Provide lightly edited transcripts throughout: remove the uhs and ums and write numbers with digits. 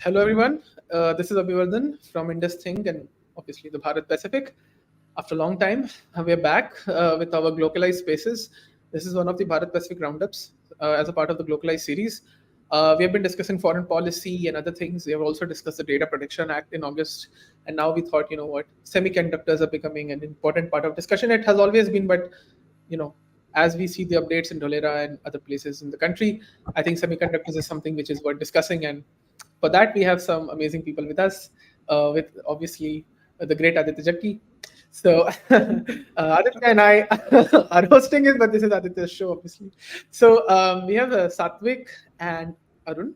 Hello, everyone. This is Abhivardhan from Indus Think and obviously the Bharat Pacific. After a long time, we're back with our Globalized Spaces. This is one of the Bharat Pacific Roundups as a part of the Globalized series. We have been discussing foreign policy and other things. We have also discussed the Data Protection Act in August. And now we thought, you know what, semiconductors are becoming an important part of discussion. It has always been, but, you know, as we see the updates in Dolera and other places in the country, I think semiconductors is something which is worth discussing. And for that, we have some amazing people with us, with obviously the great Aditya Jakki. So Aditya and I are hosting it, but this is Aditya's show, obviously. So we have Satvik and Arun.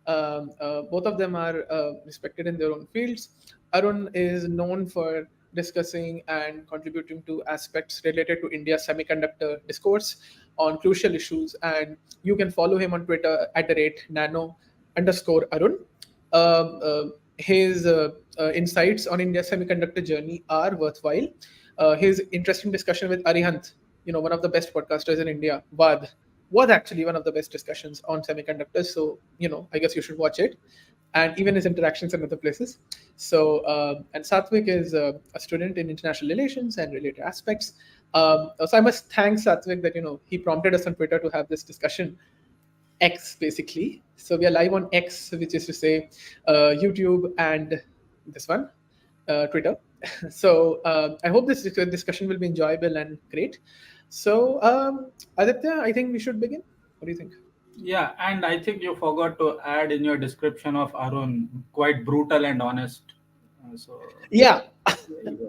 Both of them are respected in their own fields. Arun is known for discussing and contributing to aspects related to India's semiconductor discourse on crucial issues. And you can follow him on Twitter at the rate nano_Arun. His insights on India's semiconductor journey are worthwhile. His interesting discussion with Arihant, one of the best podcasters in India, Vad, was actually one of the best discussions on semiconductors. So, I guess you should watch it. And even his interactions in other places. So, and Satvik is a student in international relations and related aspects. So I must thank Satvik that, he prompted us on Twitter to have this discussion. X basically. So we are live on X, which is to say YouTube and this one, Twitter. So I hope this discussion will be enjoyable and great. So Aditya, I think we should begin. What do you think? Yeah, and I think you forgot to add in your description of Arun, quite brutal and honest. So Yeah, I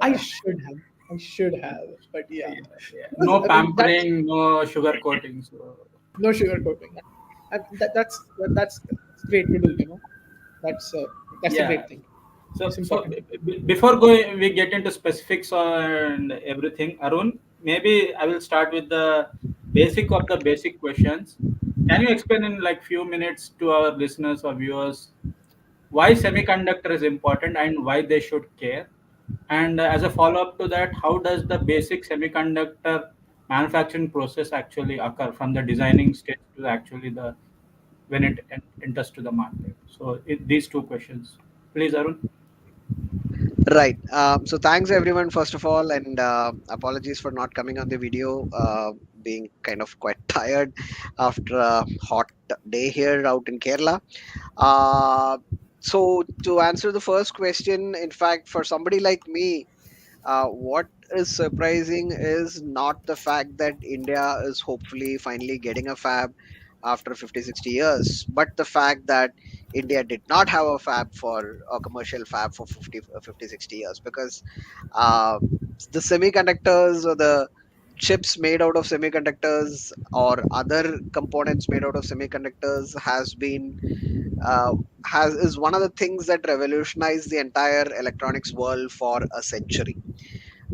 yeah, should have. I should have, but yeah, yeah. because No I mean that's pampering, no sugar coating. So no sugarcoating. That's great to do. That's a yeah. great thing. So, It's important. before going, we get into specifics and everything. Arun, maybe I will start with the basic of the basic questions. Can you explain in like few minutes to our listeners or viewers why semiconductor is important and why they should care? And as a follow up to that, how does the basic semiconductor manufacturing process actually occur from the designing stage to actually the when it enters to the market? So, these two questions, please, Arun. Right. So thanks everyone, first of all, and apologies for not coming on the video, being kind of quite tired after a hot day here out in Kerala. Uh, so to answer the first question, in fact, for somebody like me, what is surprising is not the fact that India is hopefully finally getting a fab after 50, 60 years, but the fact that India did not have a fab for a commercial fab for 50, 60 years, because uh, the semiconductors or the chips made out of semiconductors or other components made out of semiconductors uh, has is one of the things that revolutionized the entire electronics world for a century.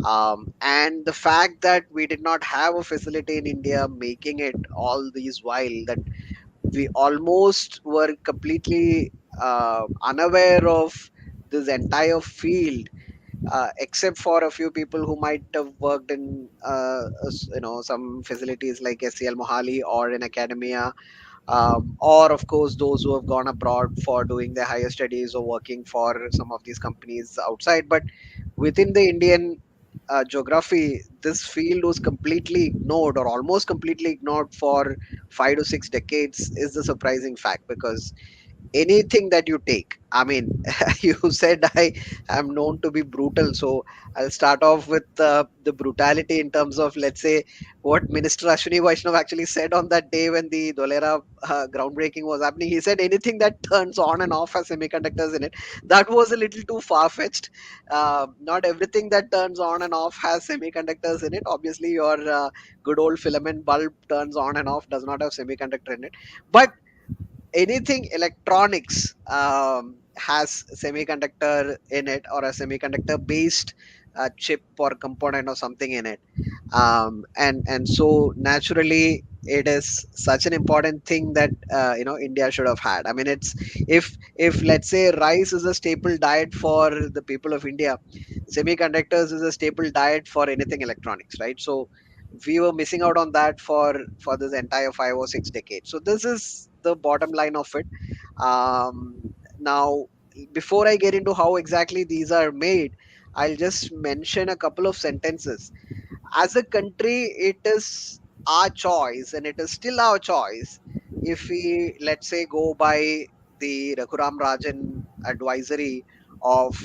And the fact that we did not have a facility in India making it all these while, that we almost were completely unaware of this entire field, except for a few people who might have worked in some facilities like SCL Mohali or in academia, or of course those who have gone abroad for doing their higher studies or working for some of these companies outside. But within the Indian geography, this field was completely ignored or almost completely ignored for 5 to 6 decades, is the surprising fact. Because anything that you take, I mean, you said I am known to be brutal, so I'll start off with the brutality in terms of, let's say, what Minister Ashwini Vaishnav actually said on that day when the Dolera groundbreaking was happening. He said anything that turns on and off has semiconductors in it. That was a little too far-fetched. Not everything that turns on and off has semiconductors in it. Obviously your good old filament bulb turns on and off, does not have semiconductor in it. But anything electronics has semiconductor in it, or a semiconductor based chip or component or something in it. And so naturally it is such an important thing that India should have had. I mean, it's, if let's say rice is a staple diet for the people of India, semiconductors is a staple diet for anything electronics, right? So we were missing out on that for this entire 5 or 6 decades. So this is the bottom line of it. um, Now, before I get into how exactly these are made, I'll just mention a couple of sentences. As a country, it is our choice, and it is still our choice. If we, let's say, go by the Raghuram Rajan advisory of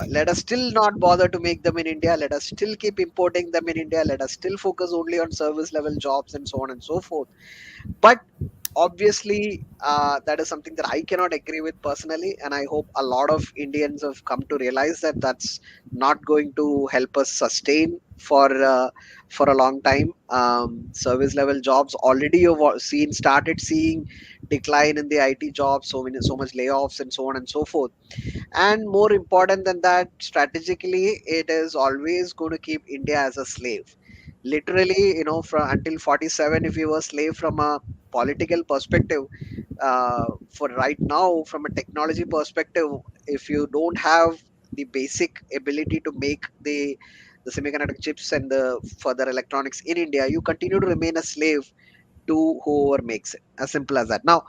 let us still not bother to make them in India, let us still keep importing them in India, let us still focus only on service level jobs and so on and so forth. But obviously, that is something that I cannot agree with personally, and I hope a lot of Indians have come to realize that that's not going to help us sustain for a long time. Service level jobs already you've seen started seeing decline in the IT jobs, so much layoffs and so on and so forth. And more important than that, strategically, it is always going to keep India as a slave. Literally, from until 47, if you were a slave from a political perspective, for right now, from a technology perspective, if you don't have the basic ability to make the semiconductor chips and the further electronics in India, you continue to remain a slave to whoever makes it. As simple as that. Now,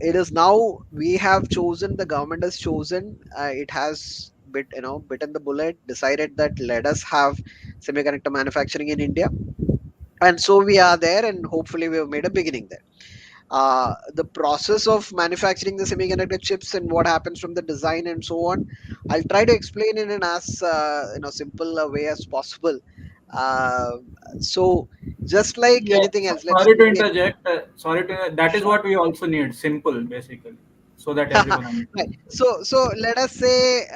it is now we have chosen, the government has chosen, it has bitten the bullet, decided that let us have semiconductor manufacturing in India, and so we are there, and hopefully we have made a beginning there. The process of manufacturing the semiconductor chips and what happens from the design and so on, I'll try to explain it in as simple a way as possible. uh, so just like Yeah, anything else, let's sorry to take. interject. Sorry to. That is what we also need. Simple, basically, so that everyone Right. understands. So let us say,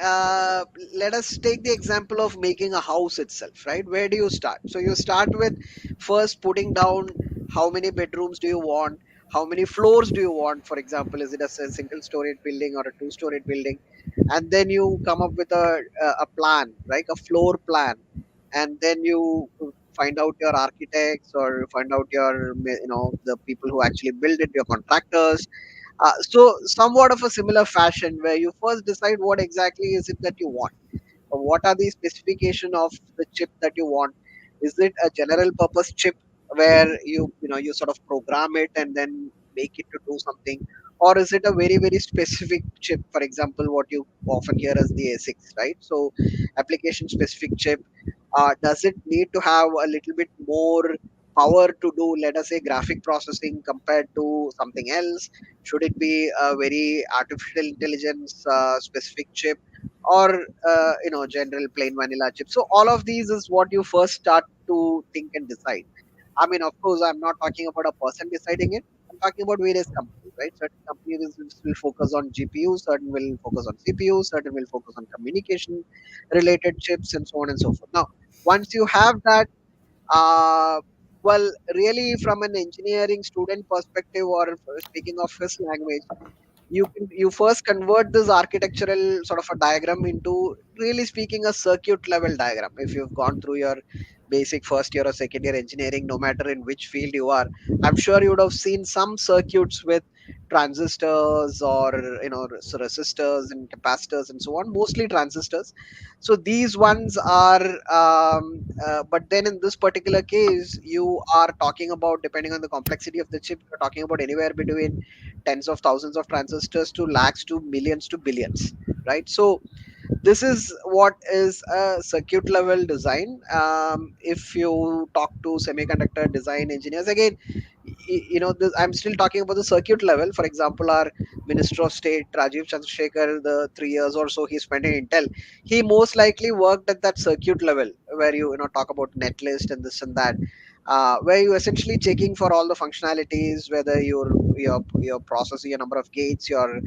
let us take the example of making a house itself, right? Where do you start? So you start with first putting down how many bedrooms do you want, how many floors do you want. For example, is it a single storied building or a two-storied building? And then you come up with a plan, right? A floor plan, and then you find out your architects, or find out the people who actually build it, your contractors. So somewhat of a similar fashion, where you first decide what exactly is it that you want. What are the specification of the chip that you want? Is it a general purpose chip where you sort of program it and then make it to do something, or is it a very very specific chip? For example, what you often hear as the ASICs, right? So application specific chip. Does it need to have a little bit more power to do, let us say, graphic processing compared to something else? Should it be a very artificial intelligence specific chip, or general plain vanilla chip? So all of these is what you first start to think and decide. I mean, of course, I'm not talking about a person deciding it. I'm talking about various companies, right? Certain companies will focus on GPU, certain will focus on CPU, certain will focus on communication related chips, and so on and so forth. Now, once you have that, uh, well, really, from an engineering student perspective, or speaking of his language, you first convert this architectural sort of a diagram into, really speaking, a circuit level diagram. If you've gone through your basic first year or second year engineering, no matter in which field you are, I'm sure you would have seen some circuits with transistors, or resistors and capacitors and so on, mostly transistors. So these ones are, but then in this particular case, you are talking about, depending on the complexity of the chip, you're talking about anywhere between tens of thousands of transistors to lakhs to millions to billions, right? So this is what is a circuit level design. If you talk to semiconductor design engineers, again, I'm still talking about the circuit level. For example, our Minister of State Rajiv Chandrasekhar, the 3 years or so he spent in Intel, he most likely worked at that circuit level, where you talk about netlist and this and that, where you essentially checking for all the functionalities, whether your processor, your number of gates, your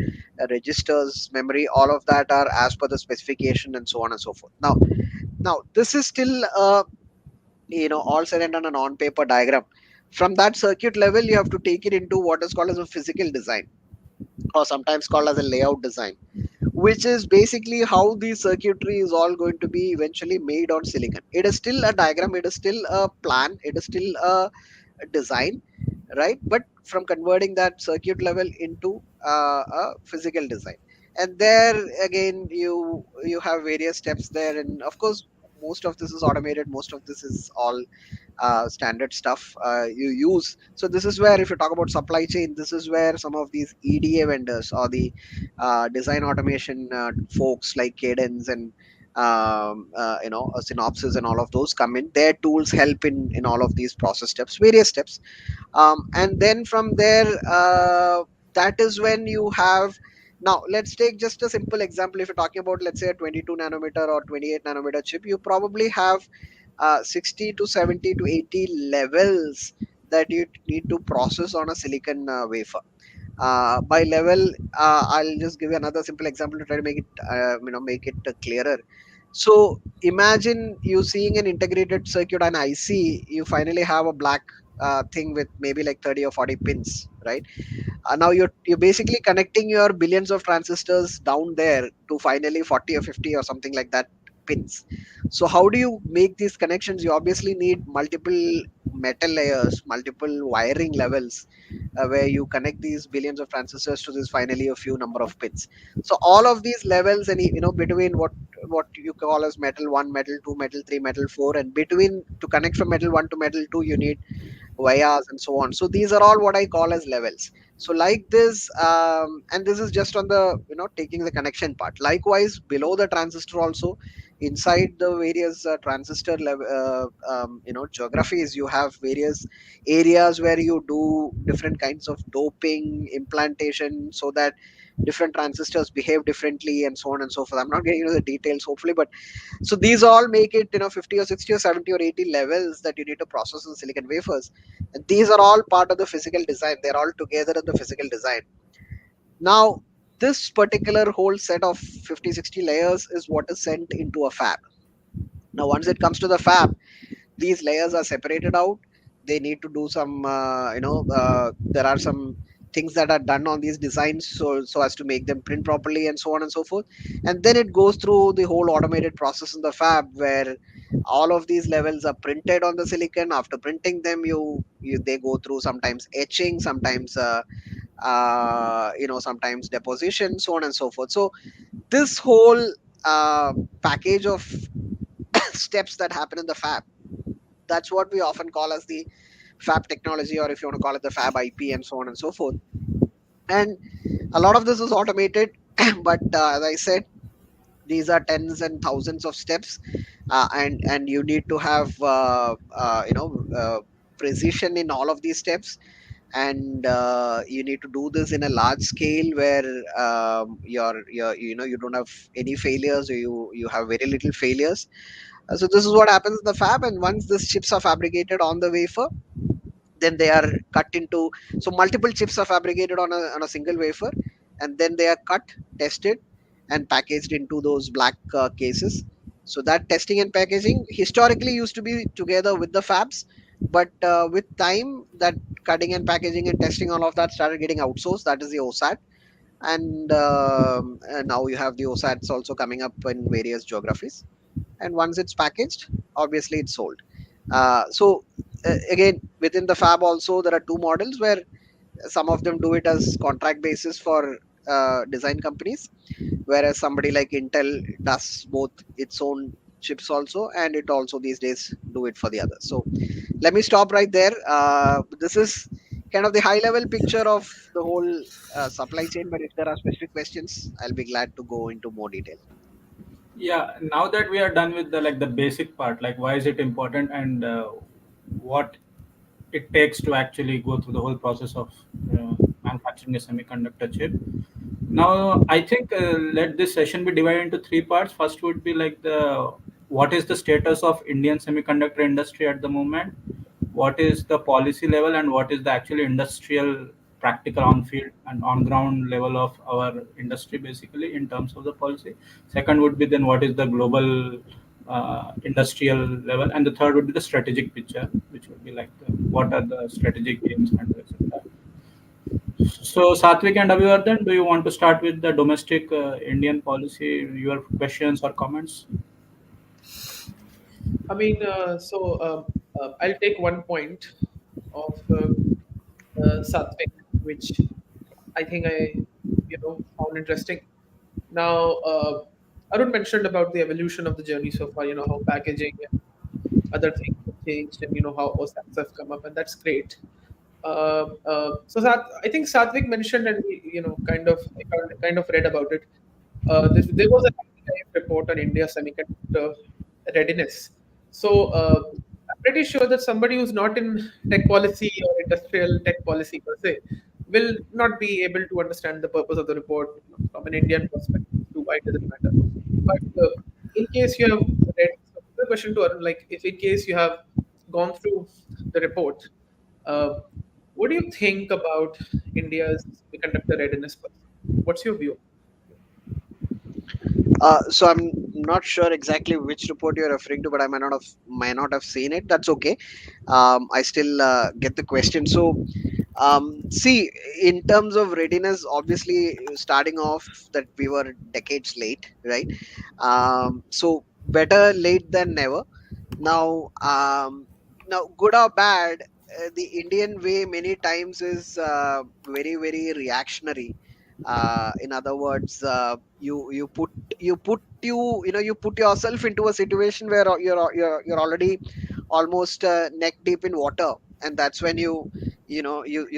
registers, memory, all of that are as per the specification, and so on and so forth. Now this is still all said and done an on paper diagram. From that circuit level, you have to take it into what is called as a physical design, or sometimes called as a layout design, which is basically how the circuitry is all going to be eventually made on silicon. It is still a diagram, it is still a plan, it is still a design, right? But from converting that circuit level into a physical design, and there again you have various steps there, and of course most of this is automated, most of this is all standard stuff you use. So this is where, if you talk about supply chain, this is where some of these EDA vendors or the design automation folks like Cadence and Synopsys and all of those come in. Their tools help in all of these process steps, various steps. And then from there, that is when you have, now let's take just a simple example. If you're talking about, let's say, a 22 nanometer or 28 nanometer chip, you probably have 60 to 70 to 80 levels that you need to process on a silicon wafer. By level, I'll just give you another simple example to try to make it make it clearer. So imagine you seeing an integrated circuit on IC. You finally have a black thing with maybe like 30 or 40 pins, right? Now you're basically connecting your billions of transistors down there to finally 40 or 50 or something like that pins. So how do you make these connections? You obviously need multiple metal layers, multiple wiring levels, where you connect these billions of transistors to this finally a few number of pins. So all of these levels, and between what you call as metal 1, metal 2, metal 3, metal 4, and between, to connect from metal 1 to metal 2, you need vias and so on. So these are all what I call as levels. So like this, and this is just on the, taking the connection part. Likewise, below the transistor also, inside the various transistor level, geographies, you have various areas where you do different kinds of doping implantation, so that different transistors behave differently and so on and so forth. I'm not getting into the details, hopefully, but so these all make it, 50 or 60 or 70 or 80 levels that you need to process in silicon wafers. And these are all part of the physical design. They're all together in the physical design. Now, this particular whole set of 50, 60 layers is what is sent into a fab. Now, once it comes to the fab, these layers are separated out. They need to do some, there are some things that are done on these designs, so as to make them print properly and so on and so forth. And then it goes through the whole automated process in the fab, where all of these levels are printed on the silicon. After printing them, they go through sometimes etching, sometimes sometimes deposition, so on and so forth. So this whole package of steps that happen in the fab, that's what we often call as the fab technology, or if you want to call it the fab IP, and so on and so forth. And a lot of this is automated, but as I said, these are tens and thousands of steps, and you need to have precision in all of these steps. And you need to do this in a large scale, where you don't have any failures, or you have very little failures. So this is what happens in the fab. And once these chips are fabricated on the wafer, then they are cut into, so multiple chips are fabricated on a single wafer, and then they are cut, tested, and packaged into those black cases. So that testing and packaging historically used to be together with the fabs, but with time, that cutting and packaging and testing, all of that started getting outsourced. That is the OSAT. And now you have the OSATs also coming up in various geographies. And once it's packaged, obviously it's sold. Again, within the fab also, there are two models, where some of them do it as contract basis for design companies, whereas somebody like Intel does both its own chips also, and it also these days do it for the others. So let me stop right there. This is kind of the high level picture of the whole supply chain, but if there are specific questions, I'll be glad to go into more detail. Yeah, now that we are done with the like the basic part, like why is it important, and what it takes to actually go through the whole process of manufacturing a semiconductor chip. Now, I think let this session be divided into three parts. First would be like the what is the status of Indian semiconductor industry at the moment, what is the policy level, and what is the actual industrial practical on field and on ground level of our industry basically in terms of the policy. Second would be then what is the global industrial level, and the third would be the strategic picture, which would be like what are the strategic aims and etc. So, Satvik and Abhivardhan, do you want to start with the domestic Indian policy? Your questions or comments? I mean, I'll take one point of Satvik, which I think I found interesting. Now, Arun mentioned about the evolution of the journey so far. How packaging and other things have changed, and how OSATs have come up, and that's great. I think Satvik mentioned, and I kind of read about it. There was a 90 report on India semiconductor readiness. I'm pretty sure that somebody who's not in tech policy or industrial tech policy per se will not be able to understand the purpose of the report from an Indian perspective. To why does it matter? But in case you have read, so the question to Arun, like if in case you have gone through the report, uh, what do you think about India's semiconductor readiness? What's your view? So I'm not sure exactly which report you're referring to, but I might not have seen it. That's okay. I still get the question. So see, in terms of readiness, obviously starting off that we were decades late, right? So better late than never. Now, now, good or bad, the Indian way many times is very, very reactionary. In other words, you put yourself into a situation where you're already almost neck deep in water, and that's when you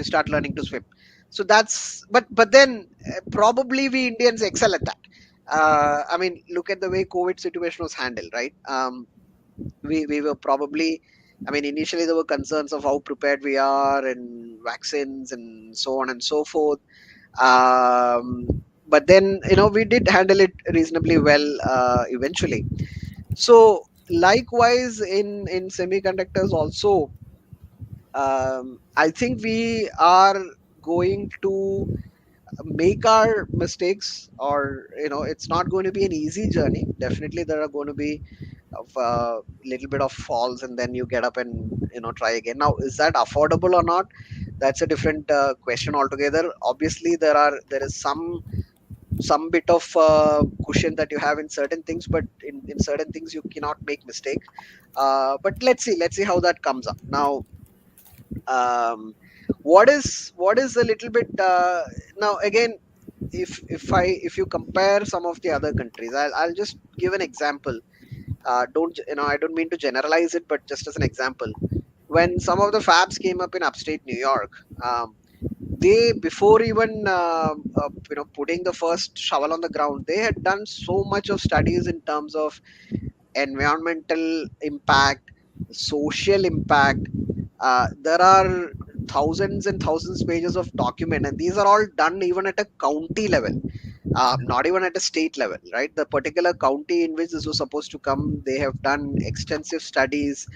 start learning to swim. So that's but then probably we Indians excel at that. I mean, look at the way COVID situation was handled, right? We were probably, I mean, initially there were concerns of how prepared we are and vaccines and so on and so forth. But then we did handle it reasonably well eventually. So likewise in semiconductors also, I think we are going to make our mistakes, or it's not going to be an easy journey. Definitely there are going to be of little bit of falls, and then you get up and try again. Now, is that affordable or not? That's a different question altogether. Obviously there is some bit of cushion that you have in certain things, but in certain things you cannot make mistake. But let's see how that comes up now. What is a little bit now again, if you compare some of the other countries, I'll just give an example. Don't I don't mean to generalize it, but just as an example, when some of the fabs came up in upstate New York, they, before even putting the first shovel on the ground, they had done so much of studies in terms of environmental impact, social impact. There are thousands and thousands pages of document, and these are all done even at a county level, not even at a state level, right? The particular county in which this was supposed to come, they have done extensive studies,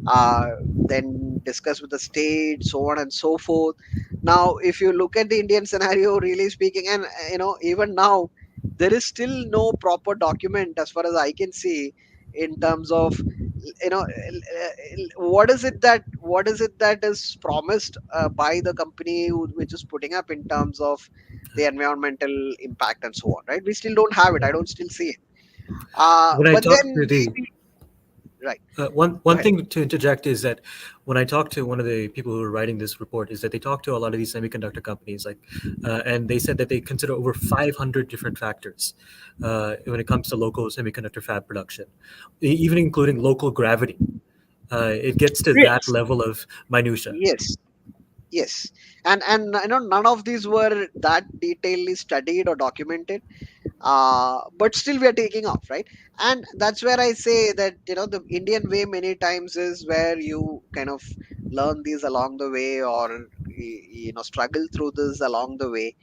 uh, then discuss with the state, so on and so forth. Now, if you look at the Indian scenario, really speaking, and even now, there is still no proper document as far as I can see in terms of what is it that is promised by the company which is putting up in terms of the environmental impact and so on, right? We still don't have it. I don't still see it. When I But talk to then the right, one go one ahead. thing to interject is that when I talked to one of the people who were writing this report, is that they talked to a lot of these semiconductor companies, like, and they said that they consider over 500 different factors when it comes to local semiconductor fab production, even including local gravity. It gets to that Yes, level of minutia. yes, yes. And none of these were that detailedly studied or documented. But still we are taking off, right? And that's where I say that the Indian way many times is where you kind of learn these along the way, or struggle through this along the way.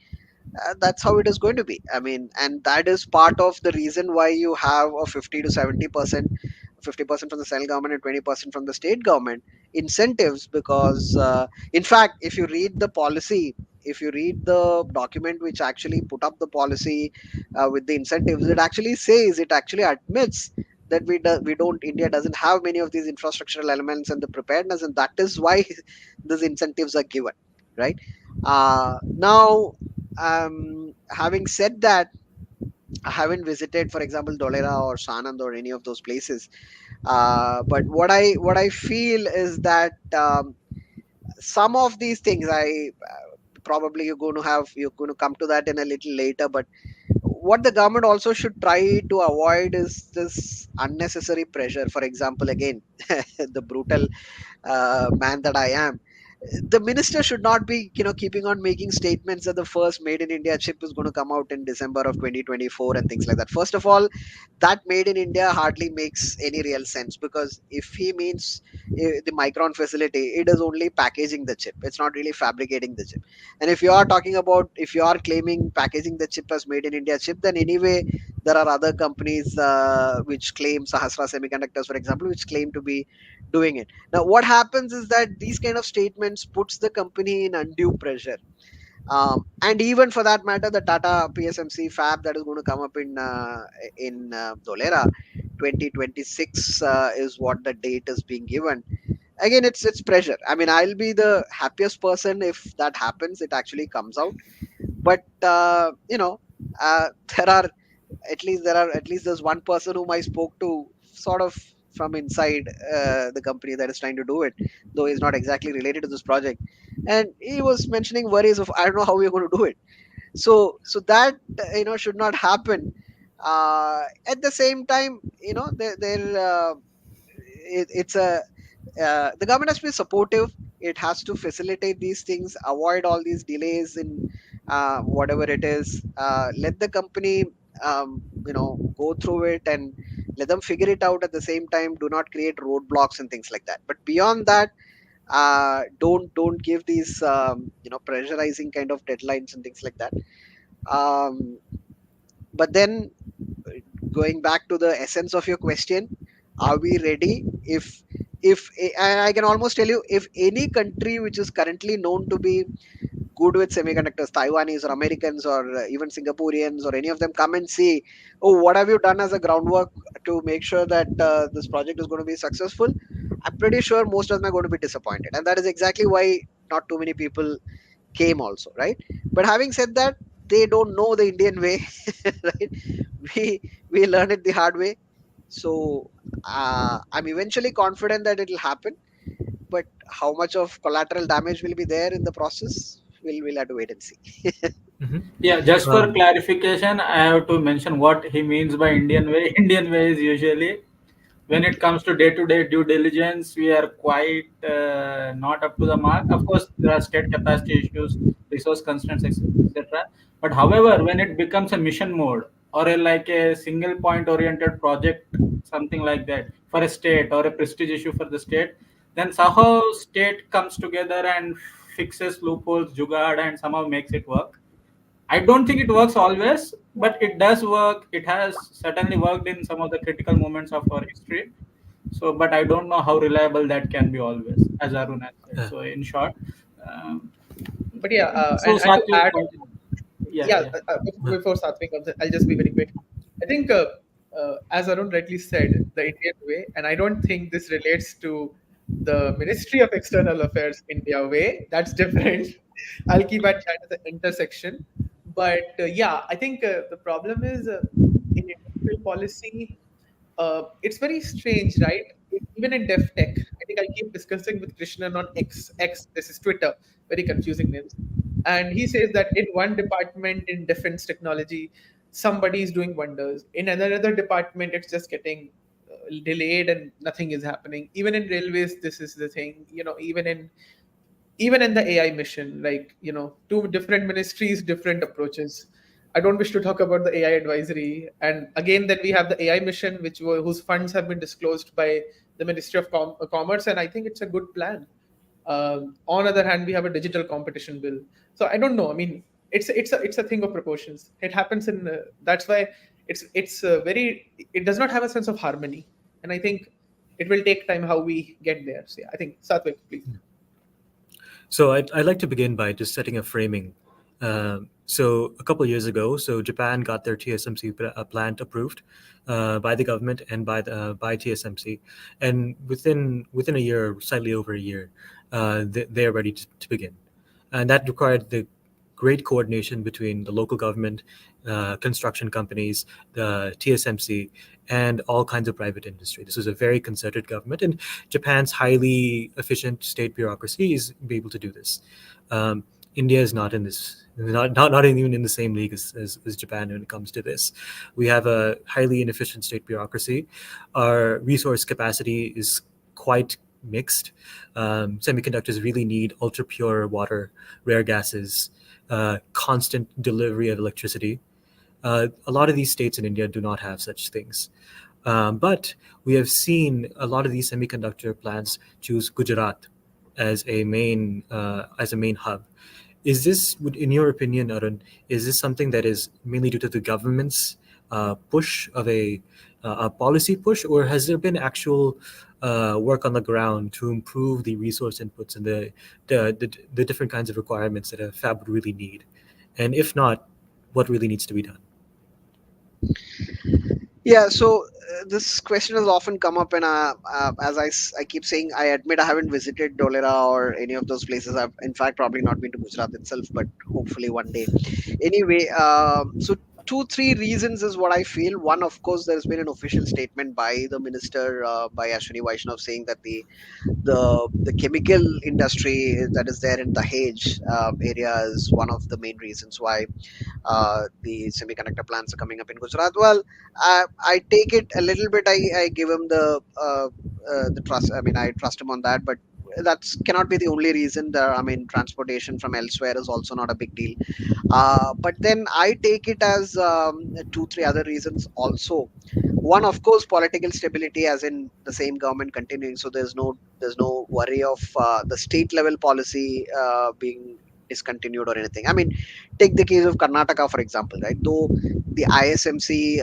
That's how it is going to be. I mean, and that is part of the reason why you have a 50 to 70%, 50% from the central government and 20% from the state government incentives, because in fact, if you read the policy, if you read the document which actually put up the policy with the incentives, it actually admits that we don't India doesn't have many of these infrastructural elements and the preparedness, and that is why these incentives are given, right? Now, having said that, I haven't visited, for example, Dolera or Sanand or any of those places. But what I feel is that some of these things, I probably you're going to come to that in a little later. But what the government also should try to avoid is this unnecessary pressure. For example, again, the brutal man that I am, the minister should not be, keeping on making statements that the first made in India chip is going to come out in December of 2024 and things like that. First of all, that made in India hardly makes any real sense, because if he means the micron facility, it is only packaging the chip, it's not really fabricating the chip. And if you are talking about, if you are claiming packaging the chip as made in India chip, then anyway there are other companies which claim, Sahasra Semiconductors for example, which claim to be doing it. Now what happens is that these kind of statements puts the company in undue pressure. And even for that matter, the Tata PSMC fab that is going to come up in Dolera, 2026 is what the date is being given. Again, it's pressure. I mean, I'll be the happiest person if that happens, it actually comes out. But uh, there are there are at least there's one person whom I spoke to, sort of from inside the company that is trying to do it, though he's not exactly related to this project, and he was mentioning worries of, I don't know how we're going to do it. So that should not happen. At the same time, it's a the government has to be supportive. It has to facilitate these things, avoid all these delays in whatever it is. Let the company go through it and let them figure it out. At the same time, do not create roadblocks and things like that. But beyond that, don't give these pressurizing kind of deadlines and things like that. Um, but then, going back to the essence of your question, are we ready? If and I can almost tell you, if any country which is currently known to be good with semiconductors, Taiwanese or Americans or even Singaporeans or any of them, come and see, oh, what have you done as a groundwork to make sure that this project is going to be successful, I'm pretty sure most of them are going to be disappointed. And that is exactly why not too many people came also, right? But having said that, they don't know the Indian way. Right? We learn it the hard way. So I'm eventually confident that it will happen, but how much of collateral damage will be there in the process, we'll have to wait and see. Mhm. Yeah, just for Um, clarification, I have to mention what he means by Indian way. Indian way is usually when it comes to day-to-day due diligence, we are quite not up to the mark. Of course, there are state capacity issues, resource constraints, etc. But however, when it becomes a mission mode or like a single point oriented project, something like that for a state or a prestige issue for the state, then somehow state comes together and fixes loopholes, jugad, and somehow makes it work. I don't think it works always, but it does work. It has certainly worked in some of the critical moments of our history. So, but I don't know how reliable that can be always, as Arun has said. yeah. So, in short, um, But yeah, so and to Satyam, add, continue. Yeah, yeah, yeah. Uh, before Satvik comes in, I'll just be very quick. I think, as Arun rightly said, the Indian way, and I don't think this relates to the Ministry of External Affairs India way. That's different. I'll keep at that as an intersection. But yeah, I think the problem is in industrial policy, it's very strange, right? Even in dev tech, I think I keep discussing with Krishnan on X. This is Twitter, very confusing names. And he says that in one department in defense technology, somebody is doing wonders. In another department, it's just getting delayed and nothing is happening. Even in railways, this is the thing. Even in the AI mission, like, two different ministries, different approaches. I don't wish to talk about the AI advisory. And again, then we have the AI mission, whose funds have been disclosed by the Ministry of Commerce, and I think it's a good plan. On other hand, we have a digital competition bill. So I don't know. I mean, it's a thing of proportions. It happens in that's why it's very, it does not have a sense of harmony, and I think it will take time how we get there. So yeah, I think Satvik, please. So I'd like to begin by just setting a framing. So a couple of years ago, so Japan got their TSMC plant approved by the government and by TSMC, and within a year, slightly over a year, they are ready to begin, and that required the great coordination between the local government, construction companies, the TSMC, and all kinds of private industry. This was a very concerted government, and Japan's highly efficient state bureaucracy is able to do this. Um, India is not in this, not even in the same league as Japan when it comes to this. We have a highly inefficient state bureaucracy. Our resource capacity is quite mixed. Semiconductors really need ultra pure water, rare gases, constant delivery of electricity. A lot of these states in India do not have such things. But we have seen a lot of these semiconductor plants choose Gujarat as a main hub. Is this, in your opinion, Arun, is this something that is mainly due to the government's push of a policy push, or has there been actual work on the ground to improve the resource inputs and the different kinds of requirements that a fab would really need? And if not, what really needs to be done? Yeah, so this question has often come up, and as I keep saying, I admit I haven't visited Dolera or any of those places. I've, in fact, probably not been to Gujarat itself, but hopefully one day. Anyway, so two, three reasons is what I feel. One, of course, there's been an official statement by the minister, by Ashwini Vaishnav, saying that the chemical industry that is there in the Dahej area is one of the main reasons why the semiconductor plants are coming up in Gujarat. Well, I take it a little bit. I give him the trust. I mean, I trust him on that, but that's cannot be the only reason. There, I mean, transportation from elsewhere is also not a big deal. But then I take it as two, three other reasons also. One, of course, political stability, as in the same government continuing. So there's no worry of the state level policy being discontinued or anything. I mean, take the case of Karnataka, for example, right? Though the ISMC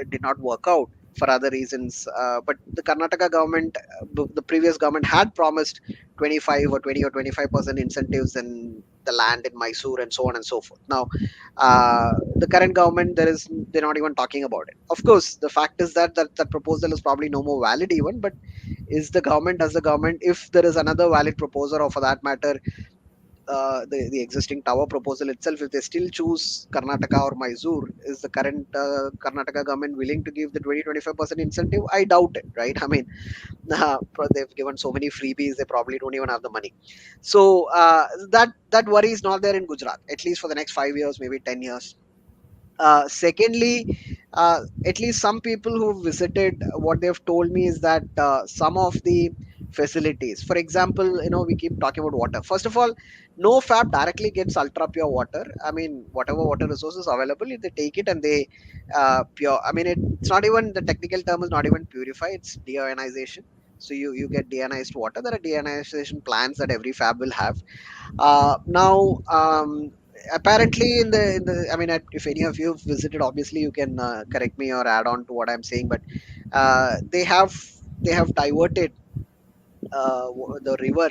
did not work out for other reasons, but the Karnataka government, the previous government had promised 25 or 20 or 25% incentives in the land in Mysore and so on and so forth. Now, the current government, they're not even talking about it. Of course, the fact is that proposal is probably no more valid even. But does the government, if there is another valid proposal, or for that matter, the existing tower proposal itself, if they still choose Karnataka or Mysore, is the current Karnataka government willing to give the 20-25% incentive? I doubt it, right? I mean, they've given so many freebies, they probably don't even have the money. So that worry is not there in Gujarat, at least for the next 5 years, maybe 10 years. Secondly, at least some people who visited, what they've told me is that some of the facilities, for example, we keep talking about water. First of all, no fab directly gets ultra pure water. I mean, whatever water resources available, they take it and they pure. I mean, it's not even, the technical term is not even purify; it's deionization. So you get deionized water. There are deionization plants that every fab will have. Now, apparently in the I mean, if any of you have visited, obviously you can correct me or add on to what I'm saying, but they have diverted the river,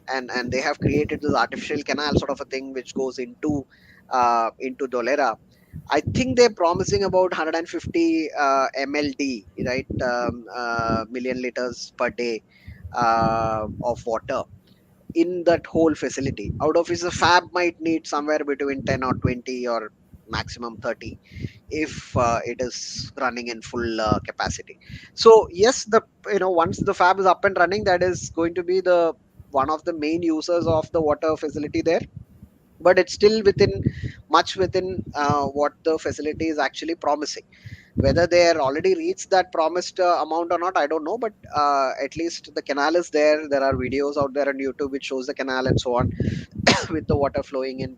and they have created this artificial canal sort of a thing which goes into Dolera. I think they're promising about 150 mld, right, million liters per day of water in that whole facility, out of which the fab might need somewhere between 10 or 20 or maximum 30, if it is running in full capacity. So yes, once the fab is up and running, that is going to be the one of the main users of the water facility there. But it's still much within what the facility is actually promising. Whether they are already reached that promised amount or not, I don't know. But at least the canal is there. There are videos out there on YouTube which shows the canal and so on, with the water flowing in.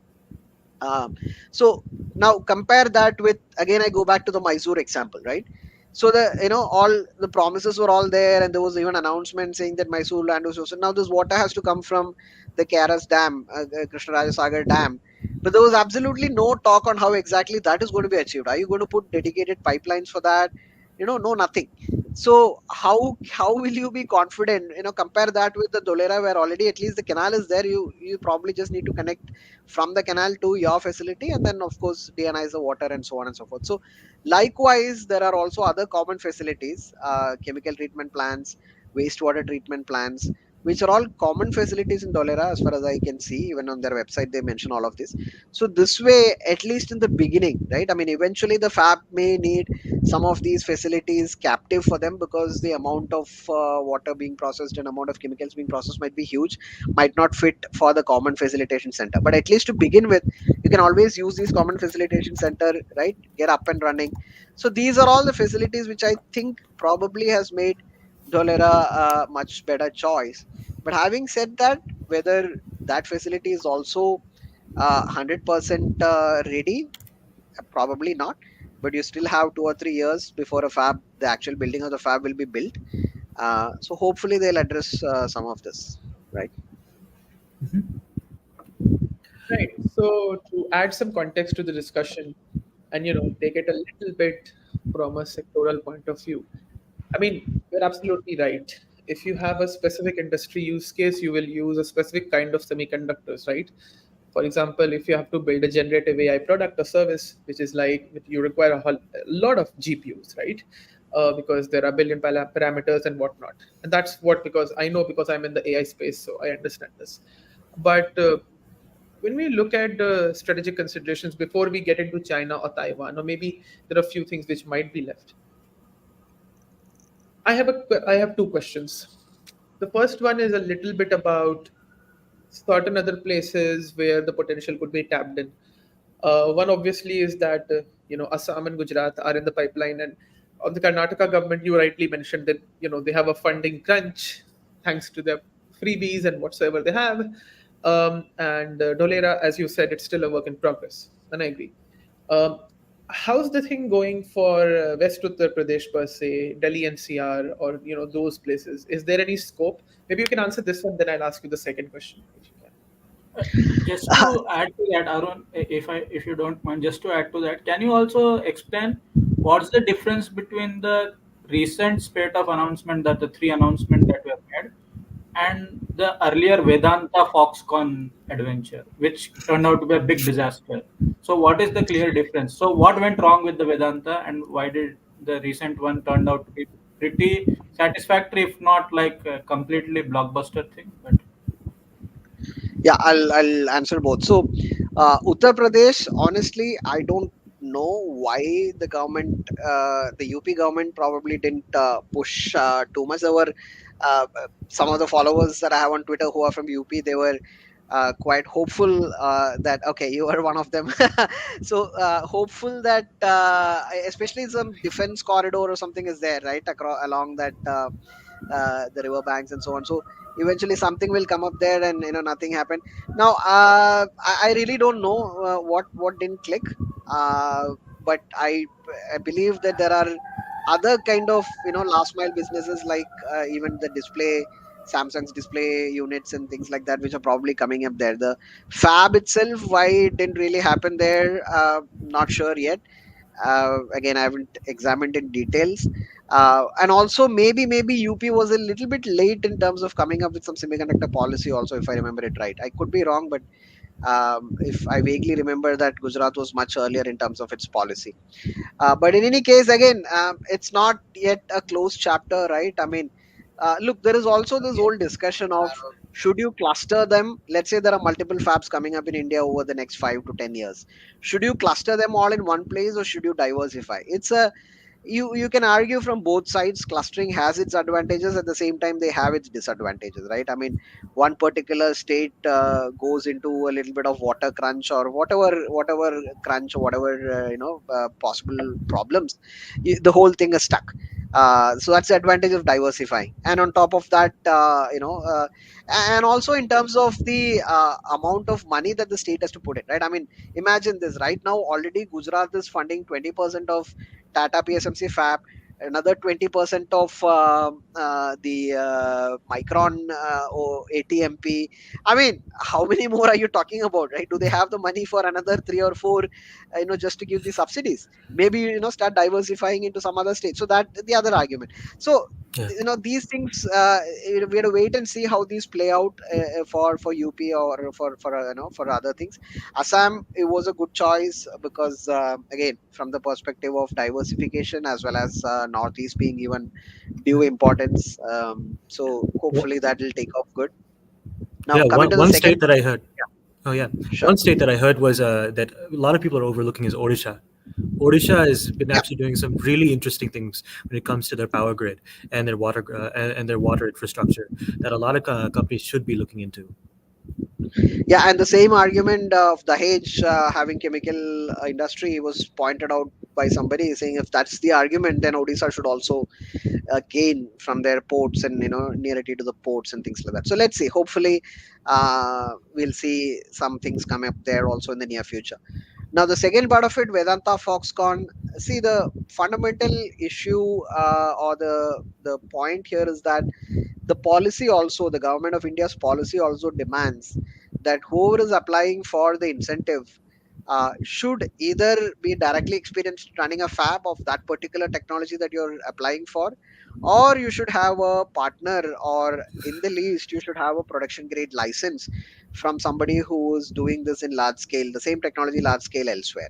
um, so now compare that with, again I go back to the Mysore example, right? So all the promises were all there, and there was even announcement saying that Mysore land was chosen. Now this water has to come from the KRS dam, Krishnaraja Sagar dam, but there was absolutely no talk on how exactly that is going to be achieved. Are you going to put dedicated pipelines for that? No, nothing. So how will you be confident? Compare that with the Dolera, where already at least the canal is there. You probably just need to connect from the canal to your facility, and then of course deionize the water and so on and so forth. So likewise, there are also other common facilities, chemical treatment plants, wastewater treatment plants, which are all common facilities in Dolera, as far as I can see. Even on their website, they mention all of this. So this way, at least in the beginning, right? I mean, eventually the fab may need some of these facilities captive for them, because the amount of water being processed and amount of chemicals being processed might be huge, might not fit for the common facilitation center. But at least to begin with, you can always use these common facilitation center, right? Get up and running. So these are all the facilities which I think probably has made Dolera a much better choice. But having said that, whether that facility is also 100% ready, probably not. But you still have 2 or 3 years before the actual building of the fab will be built. So hopefully they'll address some of this, right? Right. So to add some context to the discussion, and take it a little bit from a sectoral point of view. I mean, you're absolutely right. If you have a specific industry use case, you will use a specific kind of semiconductors, right? For example, if you have to build a generative AI product or service, which is like you require a lot of GPUs, right? Because there are billion parameters and whatnot. And that's what, because I know, because I'm in the AI space, so I understand this. But when we look at the strategic considerations before we get into China or Taiwan, or maybe there are a few things which might be left. I have two questions. The first one is a little bit about certain other places where the potential could be tapped in. One obviously is that Assam and Gujarat are in the pipeline, and of the Karnataka government, you rightly mentioned that they have a funding crunch thanks to the freebies and whatsoever they have. And Dolera, as you said, it's still a work in progress, and I agree. Um, how's the thing going for West Uttar Pradesh per se, Delhi NCR, or those places? Is there any scope? Maybe you can answer this one, then I'll ask you the second question, if you can. Just to add to that, Arun, if you don't mind, just to add to that, can you also explain what's the difference between the recent spate of announcement, that the three announcements that were made, and the earlier Vedanta Foxconn adventure, which turned out to be a big disaster? So, what is the clear difference? So, what went wrong with the Vedanta, and why did the recent one turned out to be pretty satisfactory, if not like a completely blockbuster thing? But Yeah, I'll answer both. So, Uttar Pradesh, honestly, I don't know why the government, the UP government, probably didn't push too much. There were some of the followers that I have on Twitter who are from UP. They were quite hopeful that, okay, you are one of them. So hopeful that especially some defense corridor or something is there, right, across along that. The river banks and so on. So eventually something will come up there, and nothing happened. Now I really don't know what didn't click, but I believe that there are other kind of last mile businesses, like even the display, Samsung's display units and things like that, which are probably coming up there. The fab itself, why it didn't really happen there, not sure yet. Again, I haven't examined in details. And also maybe UP was a little bit late in terms of coming up with some semiconductor policy also, if I remember it right. I could be wrong, but if I vaguely remember that Gujarat was much earlier in terms of its policy. But in any case, again, it's not yet a closed chapter, right? I mean, look, there is also this whole discussion of, should you cluster them? Let's say there are multiple fabs coming up in India over the next 5 to 10 years. Should you cluster them all in one place, or should you diversify? It's a you can argue from both sides. Clustering has its advantages, at the same time they have its disadvantages, right? I mean, one particular state goes into a little bit of water crunch, or whatever crunch, or whatever possible problems, the whole thing is stuck. So that's the advantage of diversifying. And on top of that, and also in terms of the amount of money that the state has to put in, right? I mean, imagine this. Right now already Gujarat is funding 20% of Tata PSMC fab, another 20% of the Micron or ATMP. I mean, how many more are you talking about, right? Do they have the money for another three or four, just to give the subsidies? Maybe start diversifying into some other state. So that the other argument. So Yeah. these things, we have to wait and see how these play out for UP or for other things. Assam, it was a good choice because again, from the perspective of diversification as well as Northeast being given due importance. So Wha- hopefully that will take off good. Now Yeah, coming one, to the one second state that part. I heard. Oh yeah, Sure. one state that I heard was that a lot of people are overlooking is Odisha. Odisha has been Yeah. actually doing some really interesting things when it comes to their power grid and their water and their water infrastructure that a lot of companies should be looking into. Yeah, and the same argument of the Dahej having chemical industry was pointed out by somebody saying if that's the argument, then Odisha should also gain from their ports and nearity to the ports and things like that. So let's see. Hopefully, we'll see some things come up there also in the near future. Now the second part of it, Vedanta, Foxconn. See, the fundamental issue or the point here is that the policy also, the government of India's policy also demands that whoever is applying for the incentive should either be directly experienced running a fab of that particular technology that you're applying for, or you should have a partner, or in the least you should have a production grade license from somebody who is doing this in large scale, the same technology large scale elsewhere.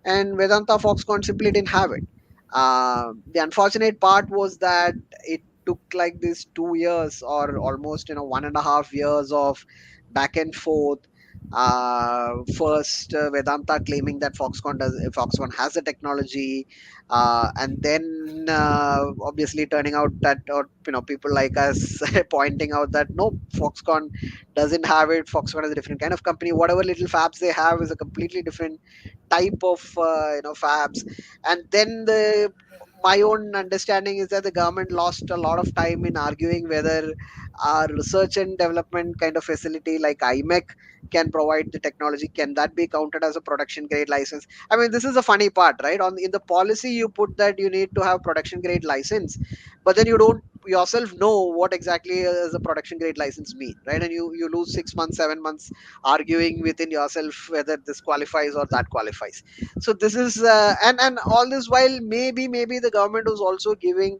And Vedanta, Foxconn simply didn't have it. The unfortunate part was that it took like this 2 years or almost 1.5 years of back and forth. First, Vedanta claiming that Foxconn has the technology, and then obviously turning out that, or people like us pointing out that no, Foxconn doesn't have it. Foxconn is a different kind of company. Whatever little fabs they have is a completely different type of fabs. And then the my own understanding is that the government lost a lot of time in arguing whether our research and development kind of facility like IMEC can provide the technology, can that be counted as a production grade license. I mean, this is the funny part, right? On in the policy you put that you need to have production grade license, but then you don't yourself know what exactly is a production grade license mean, right? And you lose 6 months, 7 months arguing within yourself whether this qualifies or that qualifies. So this is and all this while maybe the government was also giving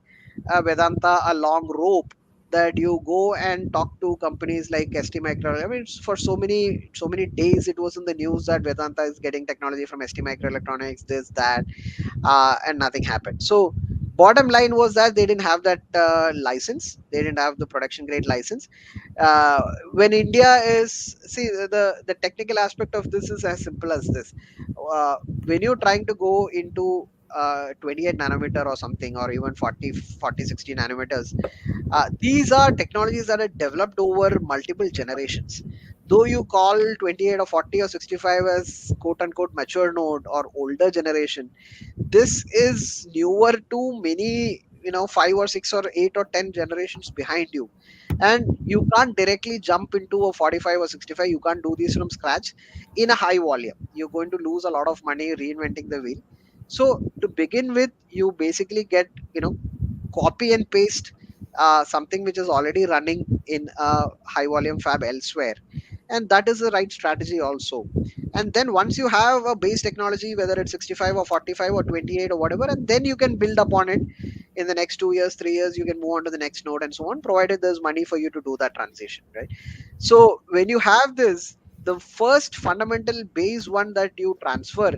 Vedanta a long rope, that you go and talk to companies like ST Micro. I mean, for so many days it was in the news that Vedanta is getting technology from ST Microelectronics, this that, and nothing happened. So bottom line was that they didn't have that license, they didn't have the production grade license. uh, when India is, see, the technical aspect of this is as simple as this. When you're trying to go into 28 nanometer or something, or even 40 60 nanometers, these are technologies that are developed over multiple generations. Though you call 28 or 40 or 65 as quote unquote mature node or older generation, this is newer to many, 5 or 6 or 8 or 10 generations behind you. And you can't directly jump into a 45 or 65. You can't do this from scratch in a high volume. You're going to lose a lot of money reinventing the wheel. So to begin with, you basically get, copy and paste something which is already running in a high volume fab elsewhere, and that is the right strategy also. And then once you have a base technology, whether it's 65 or 45 or 28 or whatever, and then you can build upon it. In the next 2 years, 3 years, you can move on to the next node and so on, provided there's money for you to do that transition, right? So when you have this, the first fundamental base one that you transfer